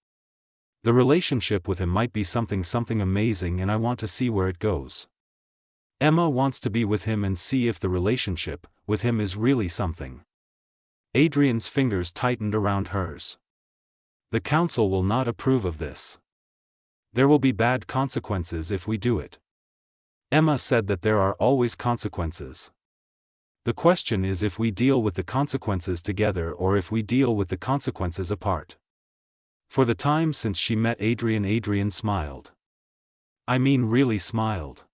The relationship with him might be something amazing, and I want to see where it goes." Emma wants to be with him and see if the relationship with him is really something. Adrian's fingers tightened around hers. "The council will not approve of this. There will be bad consequences if we do it." Emma said that there are always consequences. The question is if we deal with the consequences together or if we deal with the consequences apart. For the time since she met Adrian, Adrian smiled. I mean, really smiled.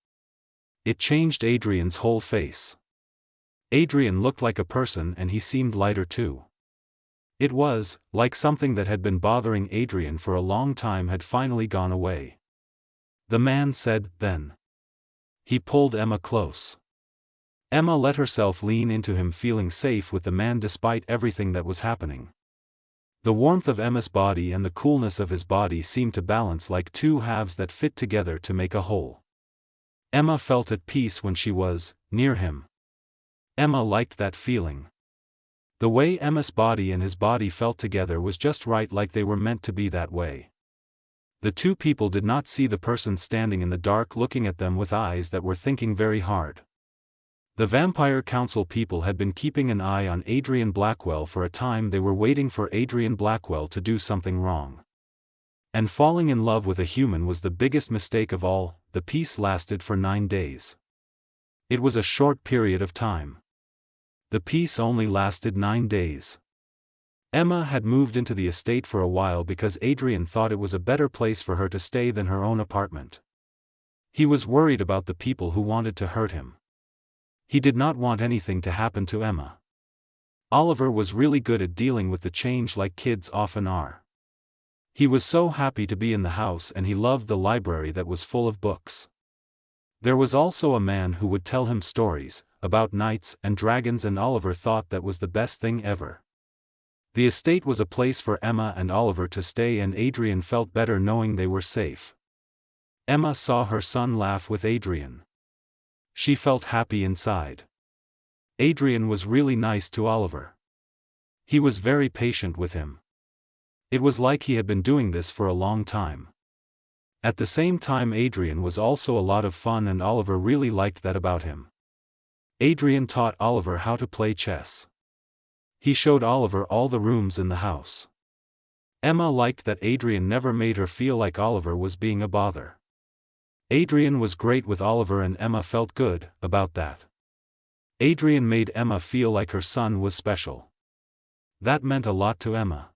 It changed Adrian's whole face. Adrian looked like a person, and he seemed lighter too. It was like something that had been bothering Adrian for a long time had finally gone away. The man said, then. He pulled Emma close. Emma let herself lean into him, feeling safe with the man despite everything that was happening. The warmth of Emma's body and the coolness of his body seemed to balance like two halves that fit together to make a whole. Emma felt at peace when she was near him. Emma liked that feeling. The way Emma's body and his body felt together was just right, like they were meant to be that way. The two people did not see the person standing in the dark looking at them with eyes that were thinking very hard. The Vampire Council people had been keeping an eye on Adrian Blackwell for a time. They were waiting for Adrian Blackwell to do something wrong. And falling in love with a human was the biggest mistake of all. The peace lasted for 9 days. It was a short period of time. The peace only lasted 9 days. Emma had moved into the estate for a while because Adrian thought it was a better place for her to stay than her own apartment. He was worried about the people who wanted to hurt him. He did not want anything to happen to Emma. Oliver was really good at dealing with the change like kids often are. He was so happy to be in the house and he loved the library that was full of books. There was also a man who would tell him stories about knights and dragons, and Oliver thought that was the best thing ever. The estate was a place for Emma and Oliver to stay, and Adrian felt better knowing they were safe. Emma saw her son laugh with Adrian. She felt happy inside. Adrian was really nice to Oliver. He was very patient with him. It was like he had been doing this for a long time. At the same time, Adrian was also a lot of fun, and Oliver really liked that about him. Adrian taught Oliver how to play chess. He showed Oliver all the rooms in the house. Emma liked that Adrian never made her feel like Oliver was being a bother. Adrian was great with Oliver, and Emma felt good about that. Adrian made Emma feel like her son was special. That meant a lot to Emma.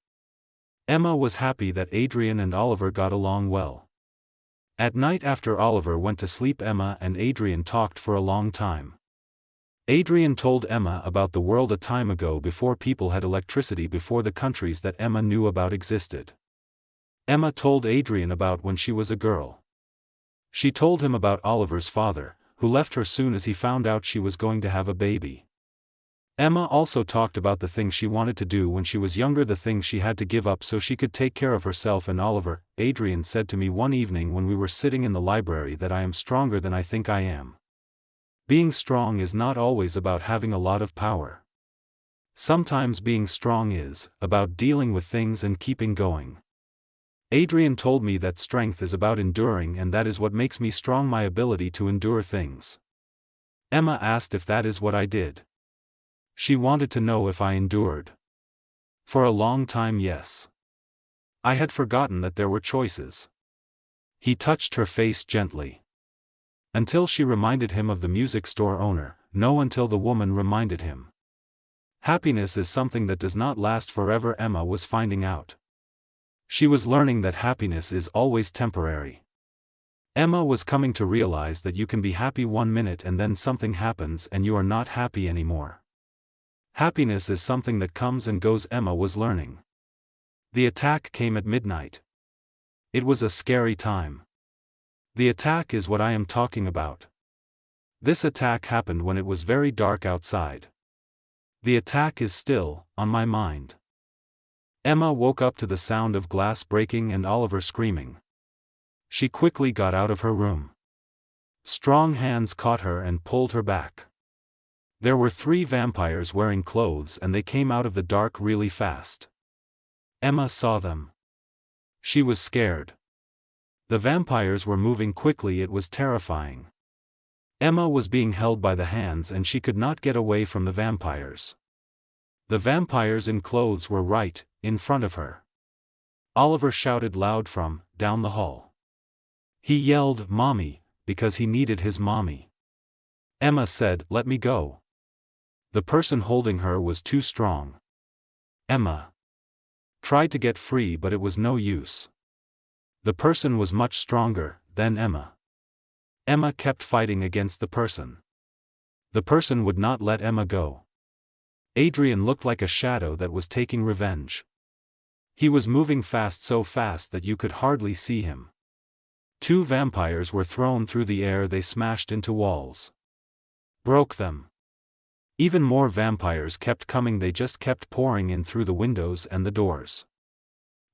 Emma was happy that Adrian and Oliver got along well. At night after Oliver went to sleep, Emma and Adrian talked for a long time. Adrian told Emma about the world a time ago, before people had electricity, before the countries that Emma knew about existed. Emma told Adrian about when she was a girl. She told him about Oliver's father, who left her soon as he found out she was going to have a baby. Emma also talked about the things she wanted to do when she was younger, the things she had to give up so she could take care of herself and Oliver. Adrian said to me one evening when we were sitting in the library that I am stronger than I think I am. Being strong is not always about having a lot of power. Sometimes being strong is about dealing with things and keeping going. Adrian told me that strength is about enduring, and that is what makes me strong, my ability to endure things. Emma asked if that is what I did. She wanted to know if I endured. For a long time, yes. I had forgotten that there were choices. He touched her face gently. Until she reminded him of the music store owner. No, until the woman reminded him. Happiness is something that does not last forever, Emma was finding out. She was learning that happiness is always temporary. Emma was coming to realize that you can be happy 1 minute and then something happens and you are not happy anymore. Happiness is something that comes and goes, Emma was learning. The attack came at midnight. It was a scary time. The attack is what I am talking about. This attack happened when it was very dark outside. The attack is still on my mind. Emma woke up to the sound of glass breaking and Oliver screaming. She quickly got out of her room. Strong hands caught her and pulled her back. There were 3 vampires wearing clothes and they came out of the dark really fast. Emma saw them. She was scared. The vampires were moving quickly, it was terrifying. Emma was being held by the hands and she could not get away from the vampires. The vampires in clothes were right in front of her. Oliver shouted loud from down the hall. He yelled, "Mommy," because he needed his mommy. Emma said, "Let me go." The person holding her was too strong. Emma tried to get free, but it was no use. The person was much stronger than Emma. Emma kept fighting against the person. The person would not let Emma go. Adrian looked like a shadow that was taking revenge. He was moving fast, so fast that you could hardly see him. 2 vampires were thrown through the air, they smashed into walls. Broke them. Even more vampires kept coming, they just kept pouring in through the windows and the doors.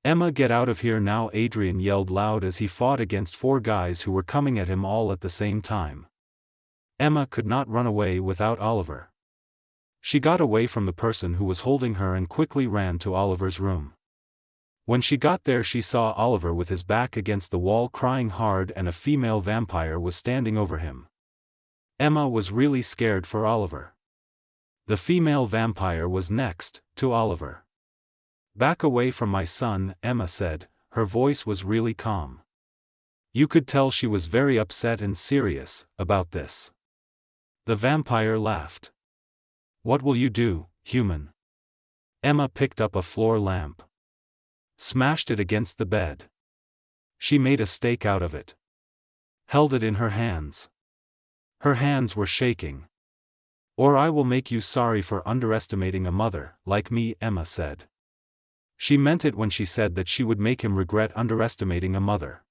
"Emma, get out of here now," Adrian yelled loud as he fought against 4 guys who were coming at him all at the same time. Emma could not run away without Oliver. She got away from the person who was holding her and quickly ran to Oliver's room. When she got there, she saw Oliver with his back against the wall crying hard, and a female vampire was standing over him. Emma was really scared for Oliver. The female vampire was next to Oliver. "Back away from my son," Emma said. Her voice was really calm. You could tell she was very upset and serious about this. The vampire laughed. What will you do, human? Emma picked up a floor lamp. Smashed it against the bed. She made a stake out of it. Held it in her hands. Her hands were shaking. Or I will make you sorry for underestimating a mother, like me, Emma said. She meant it when she said that she would make him regret underestimating a mother.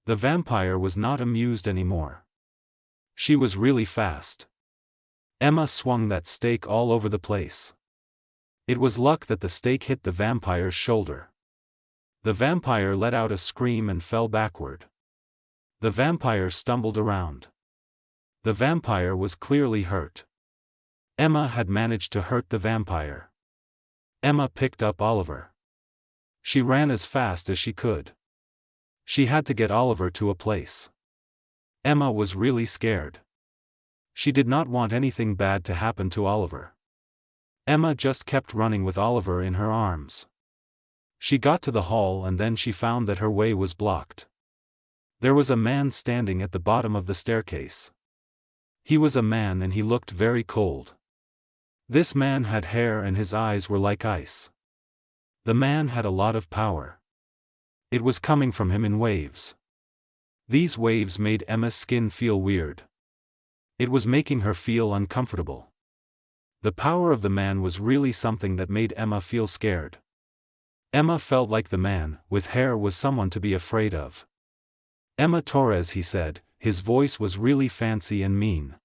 The vampire was not amused anymore. She was really fast. Emma swung that stake all over the place. It was luck that the stake hit the vampire's shoulder. The vampire let out a scream and fell backward. The vampire stumbled around. The vampire was clearly hurt. Emma had managed to hurt the vampire. Emma picked up Oliver. She ran as fast as she could. She had to get Oliver to a place. Emma was really scared. She did not want anything bad to happen to Oliver. Emma just kept running with Oliver in her arms. She got to the hall and then she found that her way was blocked. There was a man standing at the bottom of the staircase. He was a man and he looked very cold. This man had hair and his eyes were like ice. The man had a lot of power. It was coming from him in waves. These waves made Emma's skin feel weird. It was making her feel uncomfortable. The power of the man was really something that made Emma feel scared. Emma felt like the man with hair was someone to be afraid of. Emma Torres, he said, his voice was really fancy and mean.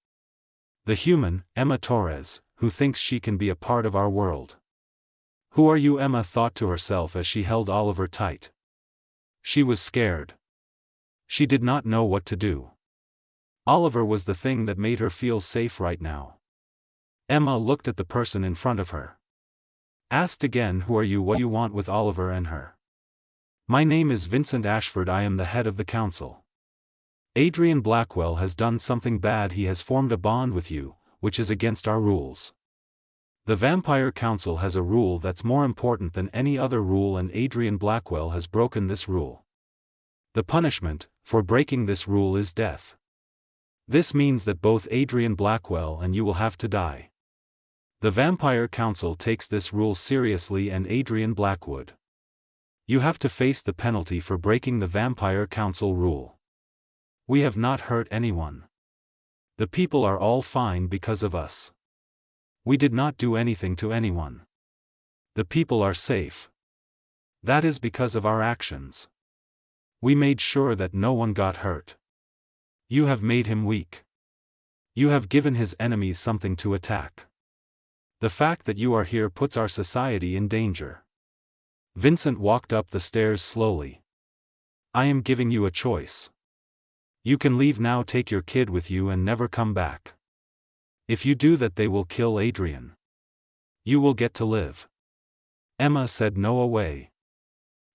The human, Emma Torres, who thinks she can be a part of our world. Who are you? Emma thought to herself as she held Oliver tight. She was scared. She did not know what to do. Oliver was the thing that made her feel safe right now. Emma looked at the person in front of her. Asked again, who are you? What do you want with Oliver and her? My name is Vincent Ashford. I am the head of the council. Adrian Blackwell has done something bad. He has formed a bond with you, which is against our rules. The Vampire Council has a rule that's more important than any other rule and Adrian Blackwell has broken this rule. The punishment for breaking this rule is death. This means that both Adrian Blackwell and you will have to die. The Vampire Council takes this rule seriously and Adrian Blackwood. You have to face the penalty for breaking the Vampire Council rule. We have not hurt anyone. The people are all fine because of us. We did not do anything to anyone. The people are safe. That is because of our actions. We made sure that no one got hurt. You have made him weak. You have given his enemies something to attack. The fact that you are here puts our society in danger. Vincent walked up the stairs slowly. I am giving you a choice. You can leave now, take your kid with you and never come back. If you do that, they will kill Adrian. You will get to live. Emma said, no way.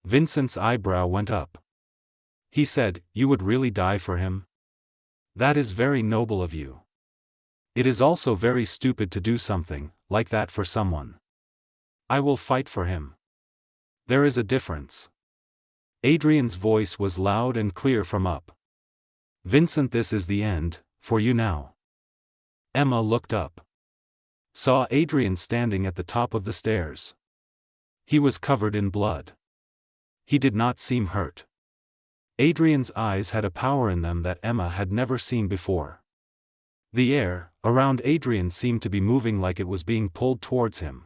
Vincent's eyebrow went up. He said, you would really die for him? That is very noble of you. It is also very stupid to do something like that for someone. I will fight for him. There is a difference. Adrian's voice was loud and clear from up. Vincent, this is the end, for you now. Emma looked up. Saw Adrian standing at the top of the stairs. He was covered in blood. He did not seem hurt. Adrian's eyes had a power in them that Emma had never seen before. The air around Adrian seemed to be moving like it was being pulled towards him.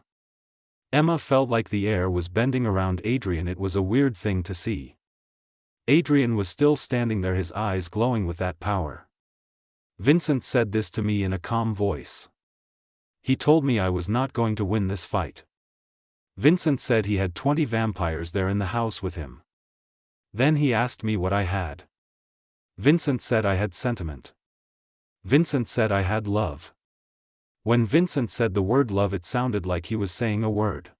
Emma felt like the air was bending around Adrian. It was a weird thing to see. Adrian was still standing there, his eyes glowing with that power. Vincent said this to me in a calm voice. He told me I was not going to win this fight. Vincent said he had 20 vampires there in the house with him. Then he asked me what I had. Vincent said I had sentiment. Vincent said I had love. When Vincent said the word love, it sounded like he was saying a word.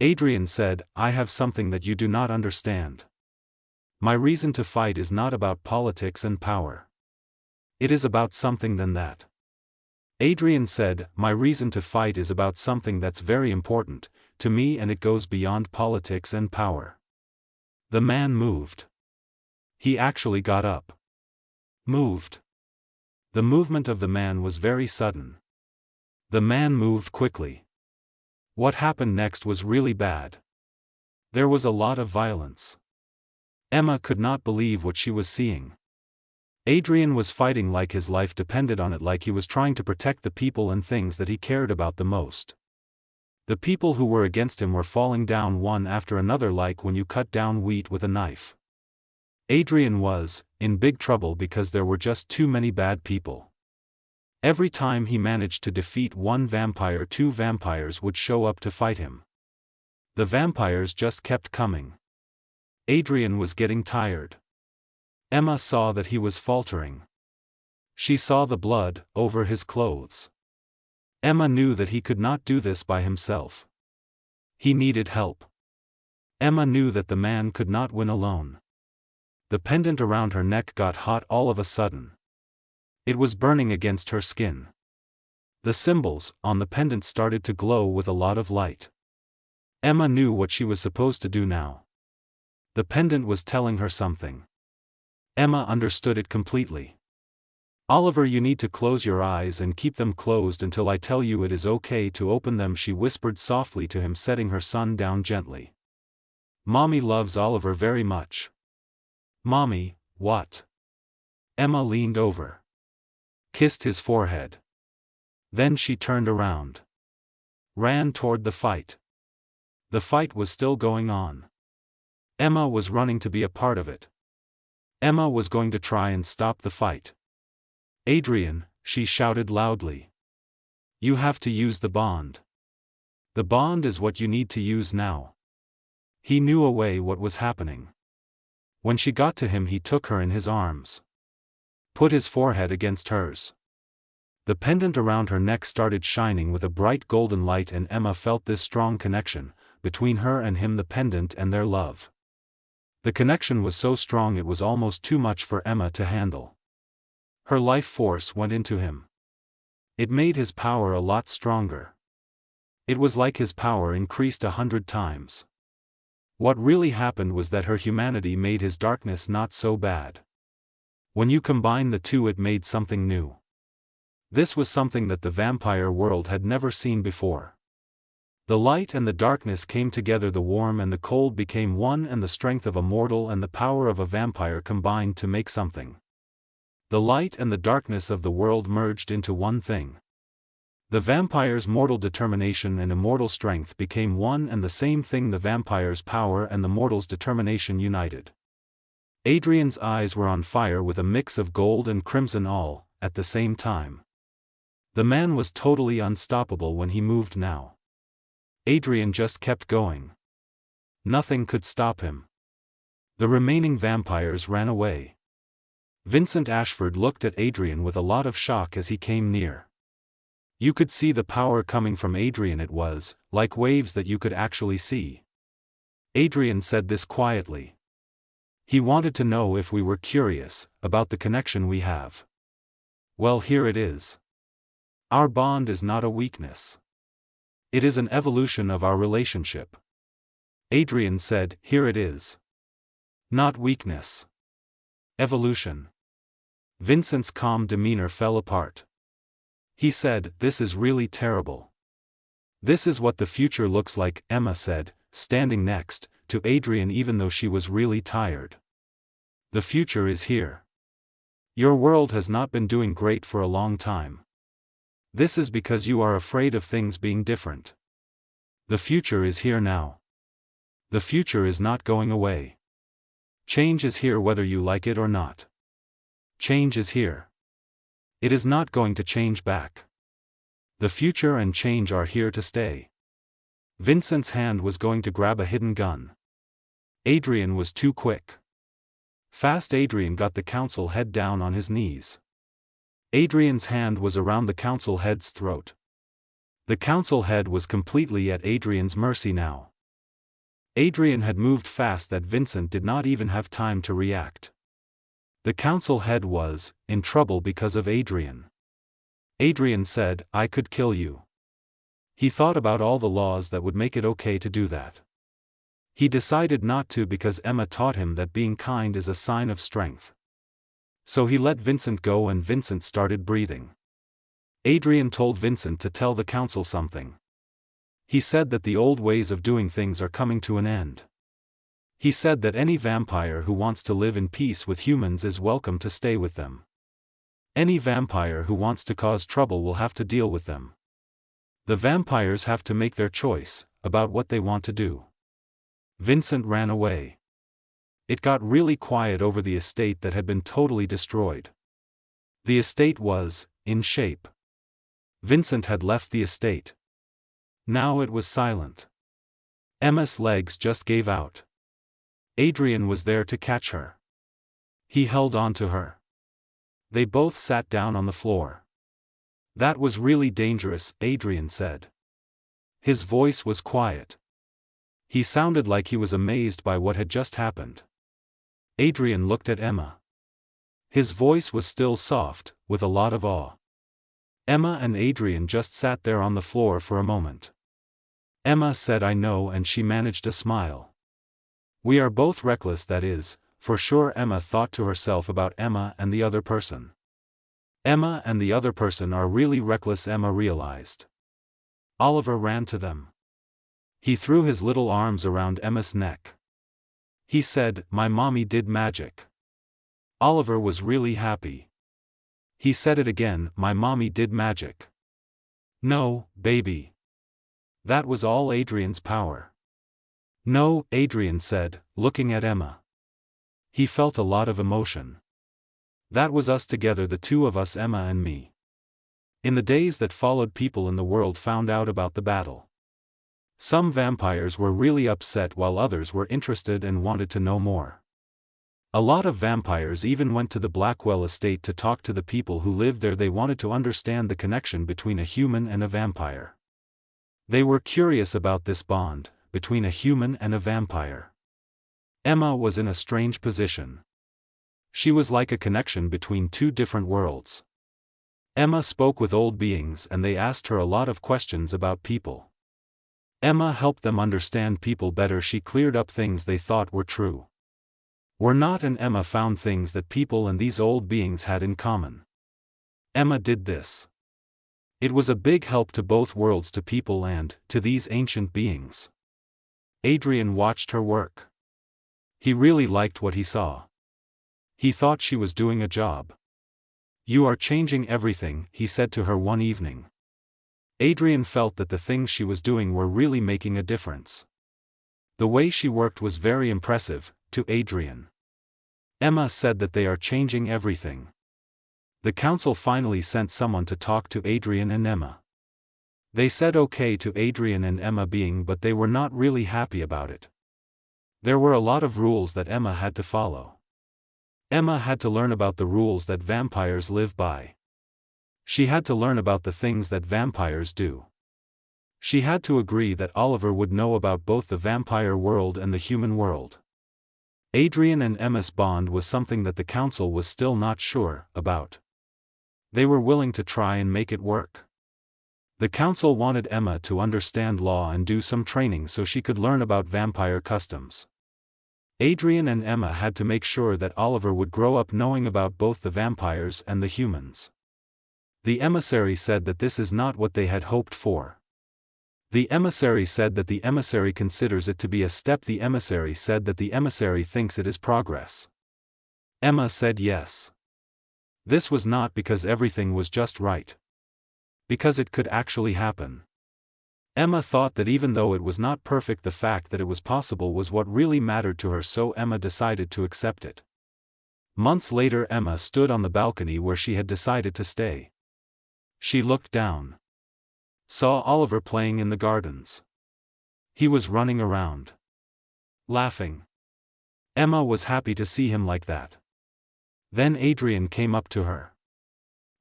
Adrian said, I have something that you do not understand. My reason to fight is not about politics and power. It is about something than that. Adrian said, my reason to fight is about something that's very important to me, and it goes beyond politics and power. The man moved. He actually got up. Moved. The movement of the man was very sudden. The man moved quickly. What happened next was really bad. There was a lot of violence. Emma could not believe what she was seeing. Adrian was fighting like his life depended on it, like he was trying to protect the people and things that he cared about the most. The people who were against him were falling down one after another, like when you cut down wheat with a knife. Adrian was in big trouble because there were just too many bad people. Every time he managed to defeat one vampire, two vampires would show up to fight him. The vampires just kept coming. Adrian was getting tired. Emma saw that he was faltering. She saw the blood over his clothes. Emma knew that he could not do this by himself. He needed help. Emma knew that the man could not win alone. The pendant around her neck got hot all of a sudden. It was burning against her skin. The symbols on the pendant started to glow with a lot of light. Emma knew what she was supposed to do now. The pendant was telling her something. Emma understood it completely. "Oliver, you need to close your eyes and keep them closed until I tell you it is okay to open them," she whispered softly to him, setting her son down gently. "Mommy loves Oliver very much." "Mommy, what?" Emma leaned over. Kissed his forehead. Then she turned around. Ran toward the fight. The fight was still going on. Emma was running to be a part of it. Emma was going to try and stop the fight. "Adrian," she shouted loudly. "You have to use the bond. The bond is what you need to use now." He knew away what was happening. When she got to him, he took her in his arms. Put his forehead against hers. The pendant around her neck started shining with a bright golden light, and Emma felt this strong connection between her and him, the pendant and their love. The connection was so strong it was almost too much for Emma to handle. Her life force went into him. It made his power a lot stronger. It was like his power increased 100 times. What really happened was that her humanity made his darkness not so bad. When you combine the two, it made something new. This was something that the vampire world had never seen before. The light and the darkness came together, the warm and the cold became one, and the strength of a mortal and the power of a vampire combined to make something. The light and the darkness of the world merged into one thing. The vampire's mortal determination and immortal strength became one and the same thing. The vampire's power and the mortal's determination united. Adrian's eyes were on fire with a mix of gold and crimson all at the same time. The man was totally unstoppable when he moved now. Adrian just kept going. Nothing could stop him. The remaining vampires ran away. Vincent Ashford looked at Adrian with a lot of shock as he came near. You could see the power coming from Adrian. It was like waves that you could actually see. Adrian said this quietly. He wanted to know if we were curious about the connection we have. Well, here it is. Our bond is not a weakness. It is an evolution of our relationship. Adrian said, "Here it is. Not weakness. Evolution." Vincent's calm demeanor fell apart. He said, "This is really terrible. This is what the future looks like," Emma said, standing next to Adrian even though she was really tired. "The future is here. Your world has not been doing great for a long time. This is because you are afraid of things being different. The future is here now. The future is not going away. Change is here whether you like it or not. Change is here. It is not going to change back. The future and change are here to stay." Vincent's hand was going to grab a hidden gun. Adrian was too quick. Fast. Adrian got the council head down on his knees. Adrian's hand was around the council head's throat. The council head was completely at Adrian's mercy now. Adrian had moved fast that Vincent did not even have time to react. The council head was in trouble because of Adrian. Adrian said, "I could kill you." He thought about all the laws that would make it okay to do that. He decided not to because Emma taught him that being kind is a sign of strength. So he let Vincent go and Vincent started breathing. Adrian told Vincent to tell the council something. He said that the old ways of doing things are coming to an end. He said that any vampire who wants to live in peace with humans is welcome to stay with them. Any vampire who wants to cause trouble will have to deal with them. The vampires have to make their choice about what they want to do. Vincent ran away. It got really quiet over the estate that had been totally destroyed. The estate was in shape. Vincent had left the estate. Now it was silent. Emma's legs just gave out. Adrian was there to catch her. He held on to her. They both sat down on the floor. That was really dangerous, Adrian said. His voice was quiet. He sounded like he was amazed by what had just happened. Adrian looked at Emma. His voice was still soft, with a lot of awe. Emma and Adrian just sat there on the floor for a moment. Emma said I know, and she managed a smile. We are both reckless, that is, for sure, Emma thought to herself about Emma and the other person. Emma and the other person are really reckless, Emma realized. Oliver ran to them. He threw his little arms around Emma's neck. He said, "My mommy did magic." Oliver was really happy. He said it again, "My mommy did magic." "No, baby. That was all Adrian's power." "No," Adrian said, looking at Emma. He felt a lot of emotion. "That was us together, the two of us, Emma and me." In the days that followed, people in the world found out about the battle. Some vampires were really upset while others were interested and wanted to know more. A lot of vampires even went to the Blackwell estate to talk to the people who lived there. They wanted to understand the connection between a human and a vampire. They were curious about this bond between a human and a vampire. Emma was in a strange position. She was like a connection between two different worlds. Emma spoke with old beings and they asked her a lot of questions about people. Emma helped them understand people better. She cleared up things they thought were true. Were not, and Emma found things that people and these old beings had in common. Emma did this. It was a big help to both worlds, to people and to these ancient beings. Adrian watched her work. He really liked what he saw. He thought she was doing a job. "You are changing everything," he said to her one evening. Adrian felt that the things she was doing were really making a difference. The way she worked was very impressive to Adrian. Emma said that they are changing everything. The council finally sent someone to talk to Adrian and Emma. They said okay to Adrian and Emma being, but they were not really happy about it. There were a lot of rules that Emma had to follow. Emma had to learn about the rules that vampires live by. She had to learn about the things that vampires do. She had to agree that Oliver would know about both the vampire world and the human world. Adrian and Emma's bond was something that the council was still not sure about. They were willing to try and make it work. The council wanted Emma to understand law and do some training so she could learn about vampire customs. Adrian and Emma had to make sure that Oliver would grow up knowing about both the vampires and the humans. The emissary said that this is not what they had hoped for. The emissary said that the emissary considers it to be a step. The emissary said that the emissary thinks it is progress. Emma said yes. This was not because everything was just right. Because it could actually happen. Emma thought that even though it was not perfect, the fact that it was possible was what really mattered to her, so Emma decided to accept it. Months later, Emma stood on the balcony where she had decided to stay. She looked down. Saw Oliver playing in the gardens. He was running around. Laughing. Emma was happy to see him like that. Then Adrian came up to her.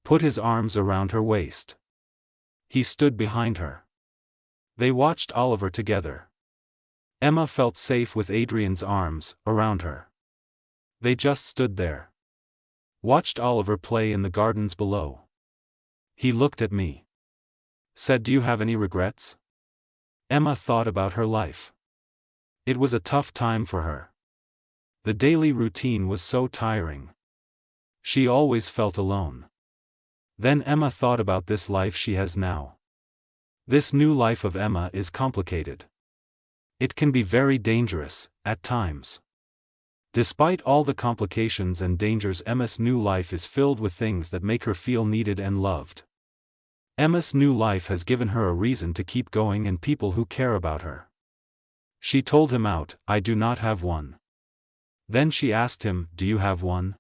Put his arms around her waist. He stood behind her. They watched Oliver together. Emma felt safe with Adrian's arms around her. They just stood there. Watched Oliver play in the gardens below. He looked at me. Said, "Do you have any regrets?" Emma thought about her life. It was a tough time for her. The daily routine was so tiring. She always felt alone. Then Emma thought about this life she has now. This new life of Emma is complicated. It can be very dangerous, at times. Despite all the complications and dangers, Emma's new life is filled with things that make her feel needed and loved. Emma's new life has given her a reason to keep going and people who care about her. She told him out, "I do not have one." Then she asked him, "Do you have one?"